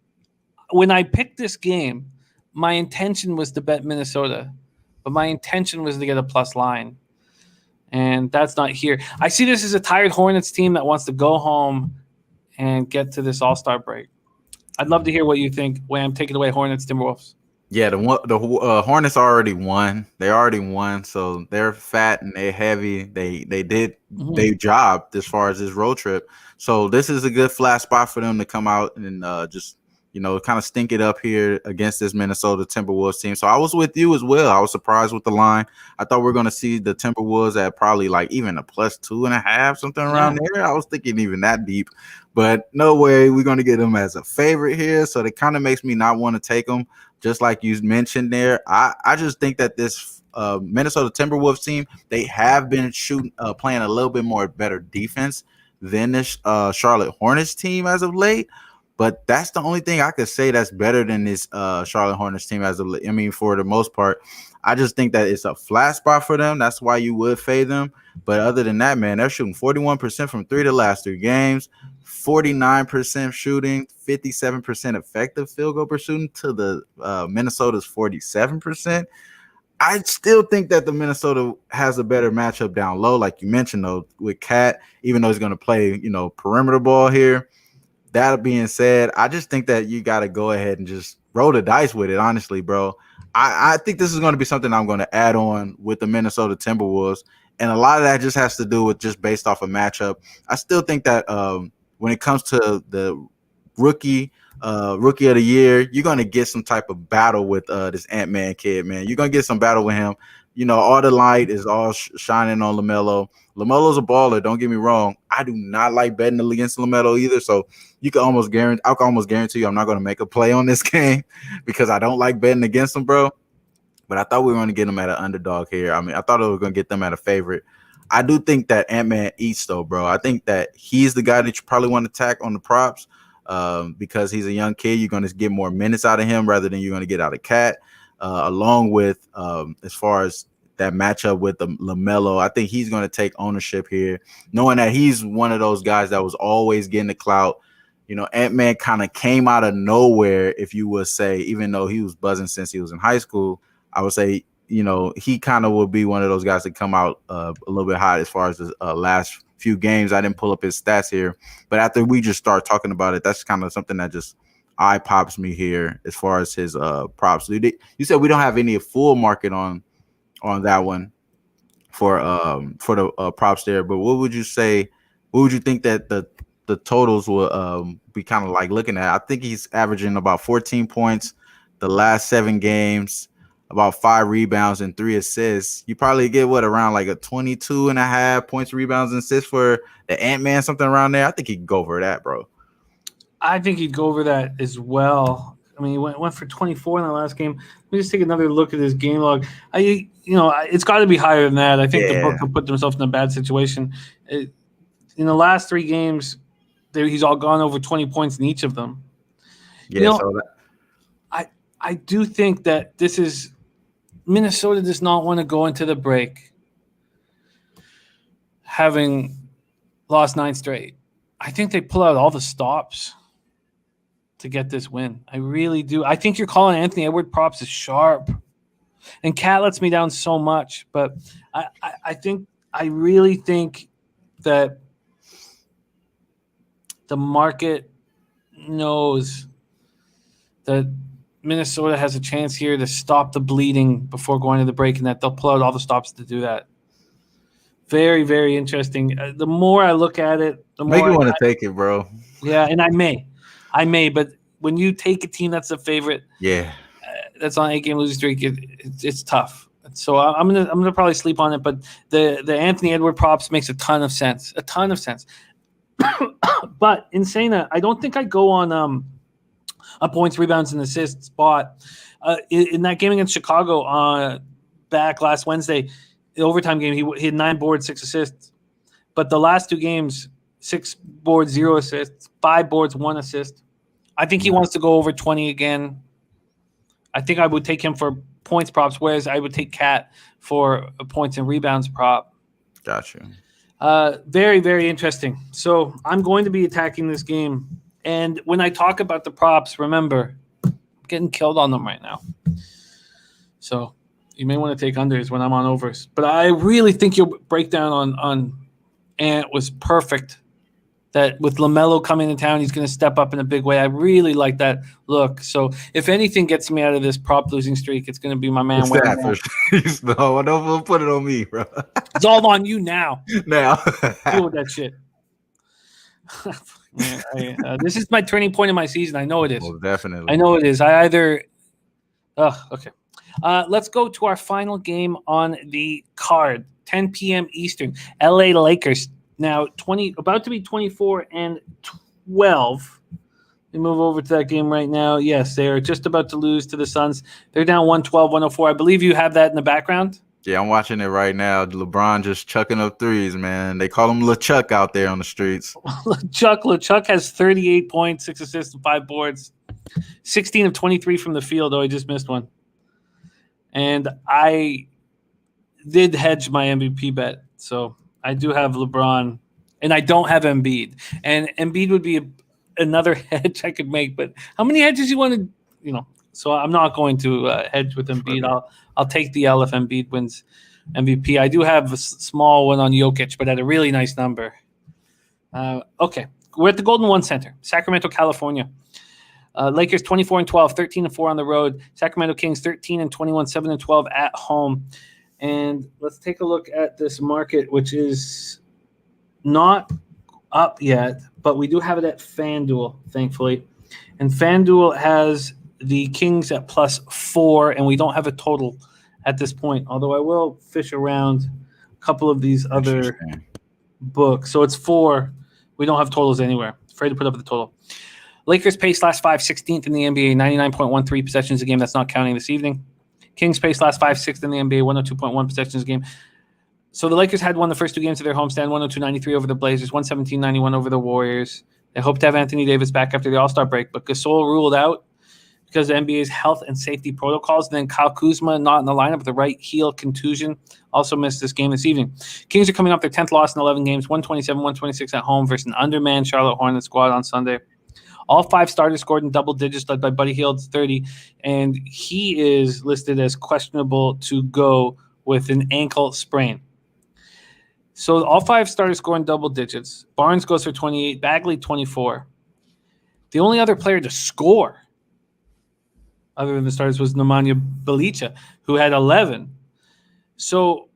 when I picked this game, my intention was to bet Minnesota, but my intention was to get a plus line, and that's not here. I see this as a tired Hornets team that wants to go home and get to this All-Star break. I'd love to hear what you think when I'm taking away Hornets, Timberwolves. Yeah, the Hornets already won. They already won, so they're fat and they're heavy. They did their job as far as this road trip. So this is a good flat spot for them to come out and just kind of stink it up here against this Minnesota Timberwolves team. So I was with you as well. I was surprised with the line. I thought we were going to see the Timberwolves at probably even a plus 2.5, something around there. I was thinking even that deep, but no way. We're going to get them as a favorite here. So it kind of makes me not want to take them. Just like you mentioned there, I just think that this Minnesota Timberwolves team, they have been playing a little bit more better defense than this Charlotte Hornets team as of late. But that's the only thing I could say that's better than this Charlotte Hornets team as of late. I mean, for the most part, I just think that it's a flat spot for them. That's why you would fade them. But other than that, man, they're shooting 41% from 3 the last 3 games. 49% shooting, 57% effective field goal per shooting to the Minnesota's 47%. I still think that the Minnesota has a better matchup down low, like you mentioned, though, with Cat, even though he's going to play, perimeter ball here. That being said, I just think that you got to go ahead and just roll the dice with it, honestly, bro. I think this is going to be something I'm going to add on with the Minnesota Timberwolves, and a lot of that just has to do with just based off a matchup. I still think that when it comes to the rookie of the year, you're going to get some type of battle with this Ant-Man kid, man. You're going to get some battle with him. All the light is all shining on LaMelo. LaMelo's a baller, don't get me wrong. I do not like betting against LaMelo either, so I can almost guarantee you I'm not going to make a play on this game because I don't like betting against him, bro. But I thought we were going to get them at an underdog here. I mean, I thought we were going to get them at a favorite. I do think that Ant-Man eats, though, bro. I think that he's the guy that you probably want to attack on the props because he's a young kid. You're going to get more minutes out of him rather than you're going to get out of Cat, along with as far as that matchup with the LaMelo. I think he's going to take ownership here, knowing that he's one of those guys that was always getting the clout. Ant-Man kind of came out of nowhere, if you would say, even though he was buzzing since he was in high school. I would say, he kind of will be one of those guys that come out a little bit hot as far as the last few games. I didn't pull up his stats here, but after we just start talking about it, that's kind of something that just eye pops me here as far as his props. You said we don't have any full market on that one for the props there, but what would you say? What would you think that the totals will be kind of like looking at? I think he's averaging about 14 points the last 7 games, about 5 rebounds and 3 assists. You probably get around like a 22.5 points, rebounds, and assists for the Ant-Man, something around there. I think he could go over that, bro. I think he'd go over that as well. I mean, he went for 24 in the last game. Let me just take another look at his game log. It's got to be higher than that. I think the Bucks have put themselves in a bad situation. In the last 3 games, he's all gone over 20 points in each of them. Yeah, I do think that this is Minnesota does not want to go into the break having lost 9 straight. I think they pull out all the stops to get this win. I really do. I think you're calling Anthony Edwards props is sharp. And Cat lets me down so much. But I really think that the market knows that Minnesota has a chance here to stop the bleeding before going to the break, and that they'll pull out all the stops to do that. Very, very interesting. The more I look at it, the more Make you want to take it, bro. Yeah, and I may, but when you take a team that's a favorite, that's on an 8-game losing streak, it's tough. So I'm gonna probably sleep on it. But the Anthony Edwards props makes a ton of sense. But in saying that, I don't think I go on points, rebounds, and assists spot in that game against Chicago back last Wednesday, the overtime game. He had 9 boards, 6 assists. But the last 2 games, 6 boards, 0 assists, 5 boards, 1 assist. I think he wants to go over 20 again. I think I would take him for points props, whereas I would take Cat for a points and rebounds prop. Gotcha. Very, very interesting. So I'm going to be attacking this game. And when I talk about the props, remember, I'm getting killed on them right now. So you may want to take unders when I'm on overs. But I really think your breakdown on Ant was perfect. That with LaMelo coming to town, he's going to step up in a big way. I really like that look. So if anything gets me out of this prop losing streak, it's going to be my man. No, don't put it on me, bro. It's all on you now. Now. Deal with that shit. Man, this is my turning point in my season. I know it is. Well, definitely. I know it is. Okay. Let's go to our final game on the card. 10 p.m. Eastern. LA Lakers. Now, about to be 24-12. We move over to that game right now. Yes, they are just about to lose to the Suns. They're down 112-104. I believe you have that in the background. Yeah, I'm watching it right now. LeBron just chucking up threes, man. They call him LeChuck out there on the streets. LeChuck has 38 points, 6 assists, and 5 boards. 16 of 23 from the field, though he just missed one. And I did hedge my MVP bet, so I do have LeBron, and I don't have Embiid. And Embiid would be another hedge I could make, but how many hedges you want to, So I'm not going to hedge with Embiid. I'll take the L if Embiid wins MVP. I do have a small one on Jokic, but at a really nice number. Okay, we're at the Golden One Center, Sacramento, California. Lakers 24-12, 13-4 on the road. Sacramento Kings 13-21, 7-12 at home. And let's take a look at this market, which is not up yet, but we do have it at FanDuel, thankfully. And FanDuel has the Kings at +4, and we don't have a total at this point, although I will fish around a couple of these other books. So it's 4. We don't have totals anywhere. Afraid to put up the total. Lakers pace last 5, 16th in the NBA, 99.13 possessions a game. That's not counting this evening. Kings pace last 5, 6th in the NBA, 102.1 possessions a game. So the Lakers had won the first 2 games of their homestand, 102-93 over the Blazers, 117-91 over the Warriors. They hope to have Anthony Davis back after the All-Star break, but Gasol ruled out because of the NBA's health and safety protocols. And then Kyle Kuzma, not in the lineup with a right heel contusion, also missed this game this evening. Kings are coming off their 10th loss in 11 games, 127-126 at home versus an undermanned Charlotte Hornets squad on Sunday. All 5 starters scored in double digits, led by Buddy Hield's 30, and he is listed as questionable to go with an ankle sprain. So all 5 starters score in double digits. Barnes goes for 28, Bagley 24. The only other player to score other than the starters was Nemanja Bjelica, who had 11. So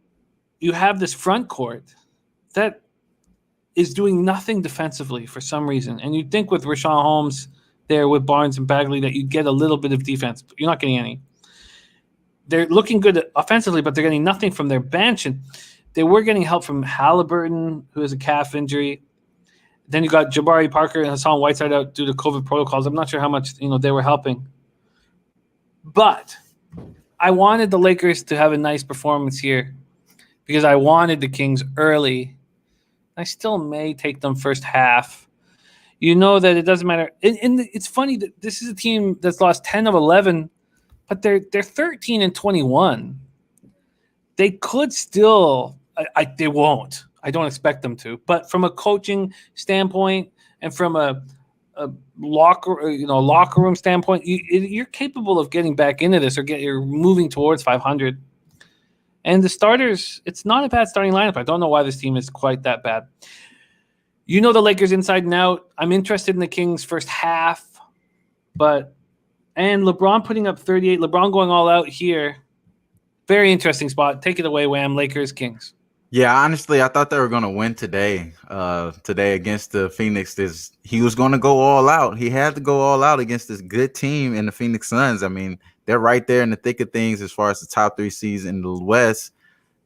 you have this front court that is doing nothing defensively for some reason. And you'd think with Richaun Holmes there with Barnes and Bagley that you'd get a little bit of defense, but you're not getting any. They're looking good offensively, but they're getting nothing from their bench. And they were getting help from Halliburton, who has a calf injury. Then you got Jabari Parker and Hassan Whiteside out due to COVID protocols. I'm not sure how much they were helping. But I wanted the Lakers to have a nice performance here because I wanted the Kings early. I still may take them first half. You know that it doesn't matter. And it's funny that this is a team that's lost 10 of 11, but they're 13-21. They could still they won't. I don't expect them to. But from a coaching standpoint and from a locker room standpoint, you're capable of getting back into this or you're moving towards 500. And the starters, it's not a bad starting lineup. I don't know why this team is quite that bad. You know the Lakers inside and out. I'm interested in the Kings first half, and LeBron putting up 38. LeBron going all out here. Very interesting spot. Take it away, Wham. Lakers, Kings. Yeah, honestly, I thought they were gonna win today. Today against the Phoenix. He was gonna go all out. He had to go all out against this good team in the Phoenix Suns. I mean, they're right there in the thick of things as far as the top 3 seeds in the West.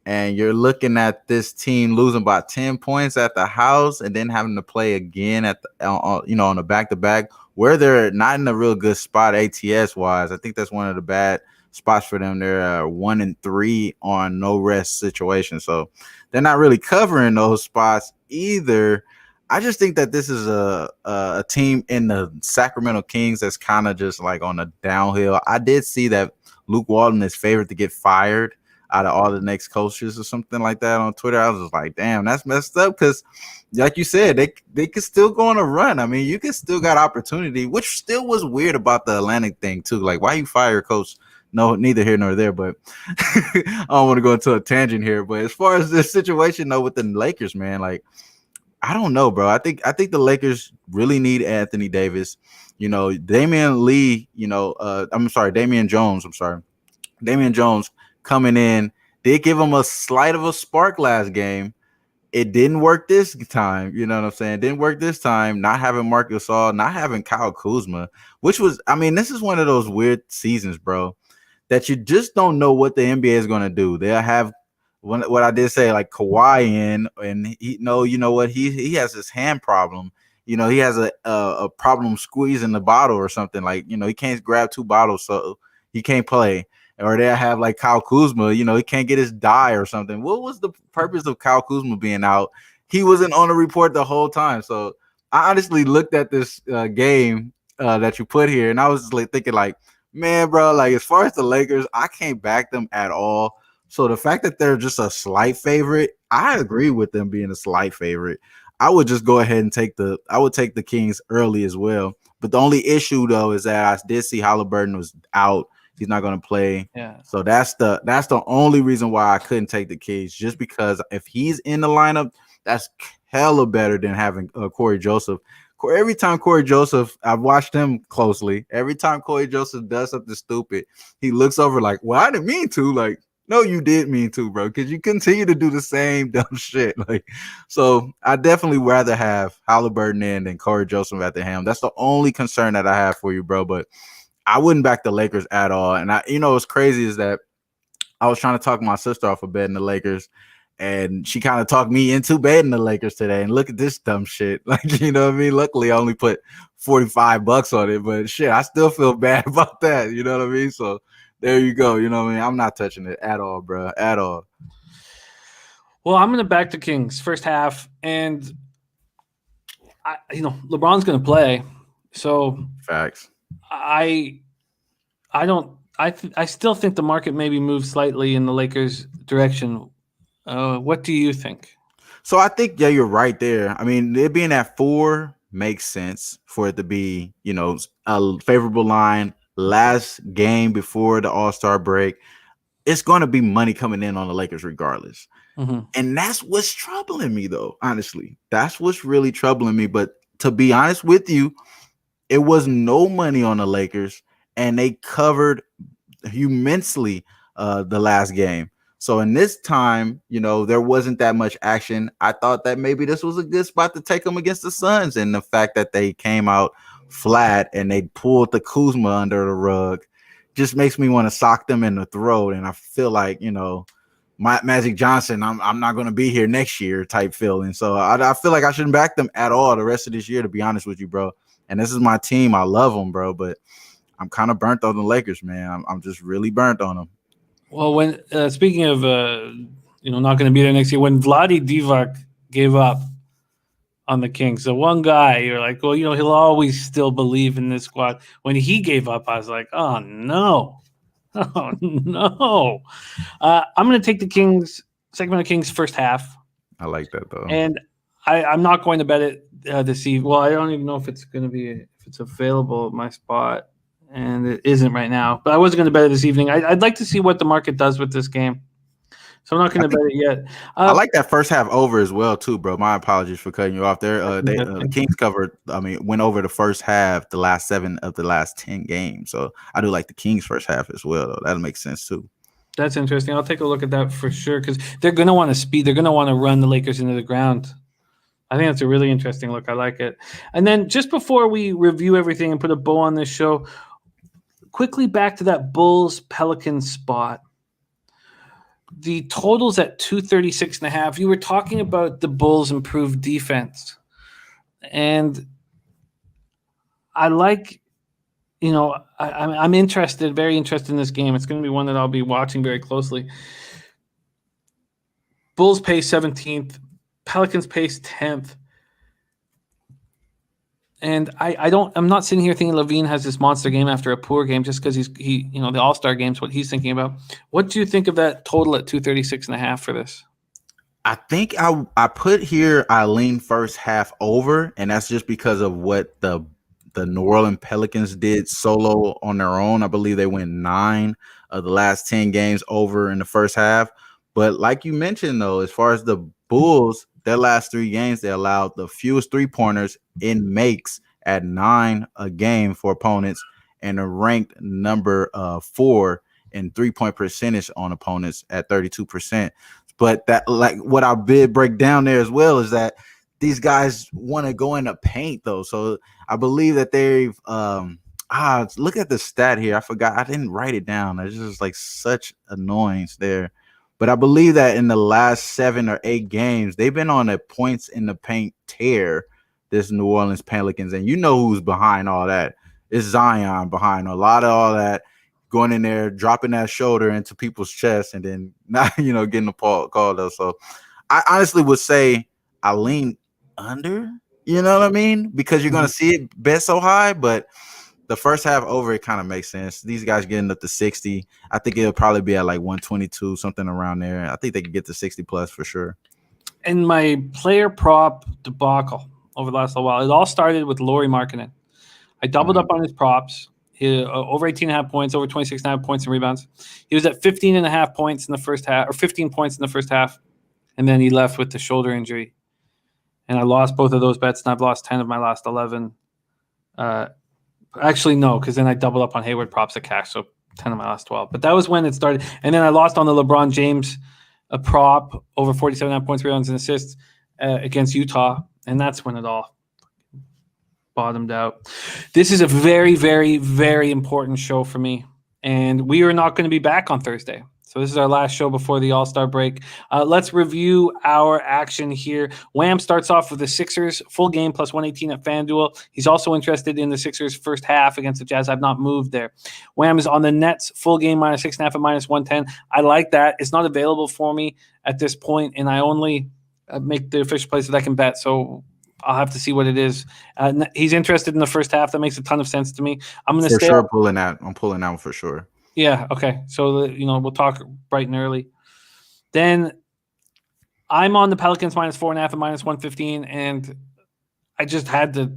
And you're looking at this team losing by 10 points at the house and then having to play again at the, on a back-to-back where they're not in a real good spot ATS wise. I think that's one of the bad spots for them. They're 1-3 on no rest situation. So they're not really covering those spots either. I just think that this is a team in the Sacramento Kings that's kind of just like on a downhill. I did see that Luke Walton is favored to get fired out of all the next coaches or something like that on Twitter. I was just like, damn, that's messed up because, like you said, they could still go on a run. I mean, you can still got opportunity, which still was weird about the Atlantic thing too. Like, why you fire your coach? No, neither here nor there, but I don't want to go into a tangent here. But as far as this situation though with the Lakers, man, like, I don't know, bro. I think the Lakers really need Anthony Davis. Damian Jones. Damian Jones coming in did give him a slight of a spark last game. It didn't work this time. You know what I'm saying? It didn't work this time. Not having Marc Gasol, not having Kyle Kuzma, which was, I mean, this is one of those weird seasons, bro, that you just don't know what the NBA is going to do. They'll have what I did say, like Kawhi in, and you know what? He has this hand problem. He has a problem squeezing the bottle or something. Like, he can't grab 2 bottles, so he can't play. Or they'll have like Kyle Kuzma, he can't get his dye or something. What was the purpose of Kyle Kuzma being out? He wasn't on the report the whole time. So I honestly looked at this game that you put here, and I was like thinking, like, man, bro, like as far as the Lakers, I can't back them at all. So the fact that they're just a slight favorite, I agree with them being a slight favorite. I would just go ahead and take the Kings early as well. But the only issue though is that I did see Halliburton was out. He's not going to play. Yeah. So that's the only reason why I couldn't take the Kings, just because if he's in the lineup, that's hella better than having Corey Joseph. Every time Corey Joseph, I've watched him closely. Every time Corey Joseph does something stupid, he looks over like, well, I didn't mean to. Like, no, you did mean to, bro, because you continue to do the same dumb shit. Like, so I definitely rather have Halliburton in than Corey Joseph at the helm. That's the only concern that I have for you, bro. But I wouldn't back the Lakers at all. And what's crazy is that I was trying to talk my sister off of betting the Lakers, and she kind of talked me into betting the Lakers today. And look at this dumb shit. Like, you know what I mean? Luckily, I only put $45 on it, but shit, I still feel bad about that. You know what I mean? So there you go. You know what I mean? I'm not touching it at all, bro. At all. Well, I'm going to back the Kings first half, and LeBron's going to play. So facts. I still think the market maybe moves slightly in the Lakers' direction. What do you think? So I think, yeah, you're right there. I mean, it being at 4 makes sense for it to be, a favorable line. Last game before the All-Star break, it's going to be money coming in on the Lakers regardless. Mm-hmm. And that's what's troubling me, though, honestly. That's what's really troubling me. But to be honest with you, it was no money on the Lakers, and they covered immensely the last game. So in this time, there wasn't that much action. I thought that maybe this was a good spot to take them against the Suns, and the fact that they came out flat and they pulled the Kuzma under the rug just makes me want to sock them in the throat. And I feel like, my Magic Johnson, I'm not going to be here next year type feeling. So I feel like I shouldn't back them at all the rest of this year, to be honest with you, bro. And this is my team. I love them, bro, but I'm kind of burnt on the Lakers, man. I'm just really burnt on them. Well, when speaking of, not going to be there next year, when Vlade Divac gave up on the Kings, the one guy, you're like, well, he'll always still believe in this squad. When he gave up, I was like, oh, no. Oh, no. I'm going to take the Sacramento Kings first half. I like that, though. And I'm not going to bet it this evening. Well, I don't even know if it's going to be, if it's available at my spot. And it isn't right now. But I wasn't going to bet it this evening. I'd like to see what the market does with this game. So I'm not going to bet it yet. I like that first half over as well too, bro. My apologies for cutting you off there. The Kings went over the first half, the last 7 of the last 10 games. So I do like the Kings first half as well, though. That'll make sense too. That's interesting. I'll take a look at that for sure because they're going to want to speed. They're going to want to run the Lakers into the ground. I think that's a really interesting look. I like it. And then just before we review everything and put a bow on this show, quickly back to that Bulls-Pelicans spot. The total's at 236.5. You were talking about the Bulls' improved defense. And I like, I'm interested, very interested in this game. It's going to be one that I'll be watching very closely. Bulls pace 17th. Pelicans pace 10th. And I'm not sitting here thinking Levine has this monster game after a poor game just because the All-Star game's what he's thinking about. What do you think of that total at 236.5 for this? I think I put here I lean first half over, and that's just because of what the New Orleans Pelicans did solo on their own. I believe they went 9 of the last 10 games over in the first half. But like you mentioned, though, as far as the Bulls, their last 3 games, they allowed the fewest 3-pointers in makes at 9 a game for opponents and are ranked number 4 in 3-point percentage on opponents at 32%. But that, like what I did break down there as well, is that these guys want to go in the paint, though. So I believe that they've look at the stat here. I forgot. I didn't write it down. There's just like such annoyance there. But I believe that in the last 7 or 8 games, they've been on a points in the paint tear, this New Orleans Pelicans. And you know who's behind all that. It's Zion behind a lot of all that, going in there, dropping that shoulder into people's chest, and then not, getting the call up. So I honestly would say I lean under, you know what I mean? Because you're going to see it bet so high, but the first half over, it kind of makes sense. These guys getting up to 60. I think it'll probably be at like 122, something around there. I think they could get to 60 plus for sure. And my player prop debacle over the last little while, it all started with Lauri Markkanen. I doubled up on his props. Over 18.5 points, over 26.5 points and rebounds. He was at 15.5 points in the first half, or 15 points in the first half, and then he left with the shoulder injury. And I lost both of those bets, and I've lost 10 of my last 11. Actually, no, because then I doubled up on Hayward props at cash, so 10 of my last 12. But that was when it started. And then I lost on the LeBron James prop over 47.5 points, rebounds, and assists against Utah, and that's when it all bottomed out. This is a very, very, very important show for me, and we are not going to be back on Thursday. So this is our last show before the All-Star break. Let's review our action here. Wham starts off with the Sixers, full game plus 118 at FanDuel. He's also interested in the Sixers first half against the Jazz. I've not moved there. Wham is on the Nets, full game minus 6.5 at minus 110. I like that. It's not available for me at this point, and I only make the official place that I can bet. So I'll have to see what it is. He's interested in the first half. That makes a ton of sense to me. I'm going to stay. I'm pulling out for sure. Yeah. Okay. So we'll talk bright and early. Then I'm on the Pelicans minus 4.5 at minus 115, and I just had to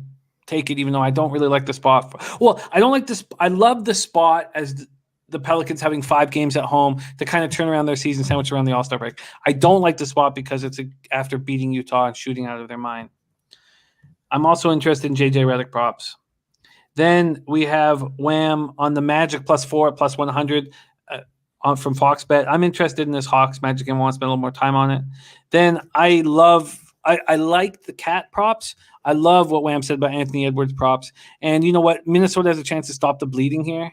take it, even though I don't really like the spot. I don't like this. I love the spot as the Pelicans having 5 games at home to kind of turn around their season sandwich around the All-Star break. I don't like the spot because it's after beating Utah and shooting out of their mind. I'm also interested in JJ Redick props. Then we have Wham on the Magic plus 4 at plus 100 from Fox Bet. I'm interested in this Hawks Magic and want to spend a little more time on it. Then I like the Cat props. I love what Wham said about Anthony Edwards props. And you know what? Minnesota has a chance to stop the bleeding here.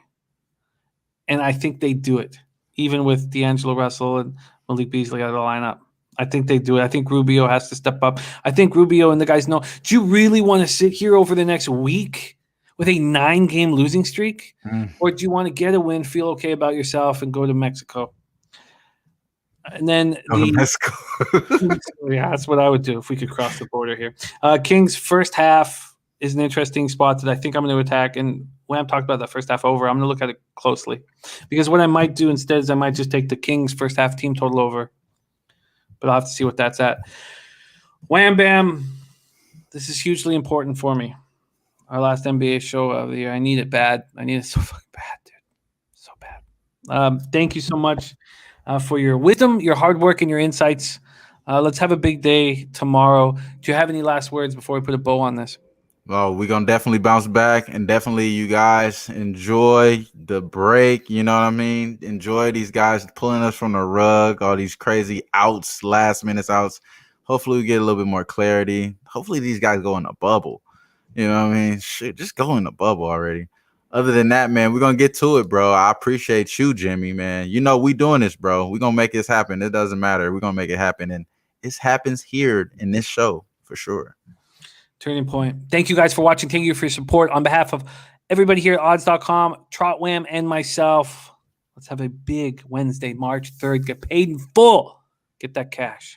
And I think they do it, even with D'Angelo Russell and Malik Beasley out of the lineup. I think they do it. I think Rubio has to step up. I think Rubio and the guys know. Do you really want to sit here over the next week with a 9-game losing streak? Or do you want to get a win, feel okay about yourself, and go to Mexico? And then Mexico. Yeah, that's what I would do if we could cross the border here. Kings first half is an interesting spot that I think I'm going to attack. And when I'm talking about that first half over, I'm going to look at it closely. Because what I might do instead is I might just take the Kings first half team total over. But I'll have to see what that's at. Wham Bam. This is hugely important for me. Our last NBA show of the year. I need it bad. I need it so fucking bad, dude. So bad. Thank you so much for your wisdom, your hard work, and your insights. Let's have a big day tomorrow. Do you have any last words before we put a bow on this? Well, we're going to definitely bounce back, and definitely you guys enjoy the break. You know what I mean? Enjoy these guys pulling us from the rug, all these crazy outs, last minute outs. Hopefully we get a little bit more clarity. Hopefully these guys go in a bubble. You know what I mean? Shit, just go in the bubble already. Other than that, man, we're going to get to it, bro. I appreciate you, Jimmy, man. You know we doing this, bro. We're going to make this happen. It doesn't matter. We're going to make it happen, and it happens here in this show for sure. Turning point. Thank you guys for watching. Thank you for your support. On behalf of everybody here at odds.com, Trot Wham, and myself, let's have a big Wednesday, March 3rd. Get paid in full. Get that cash.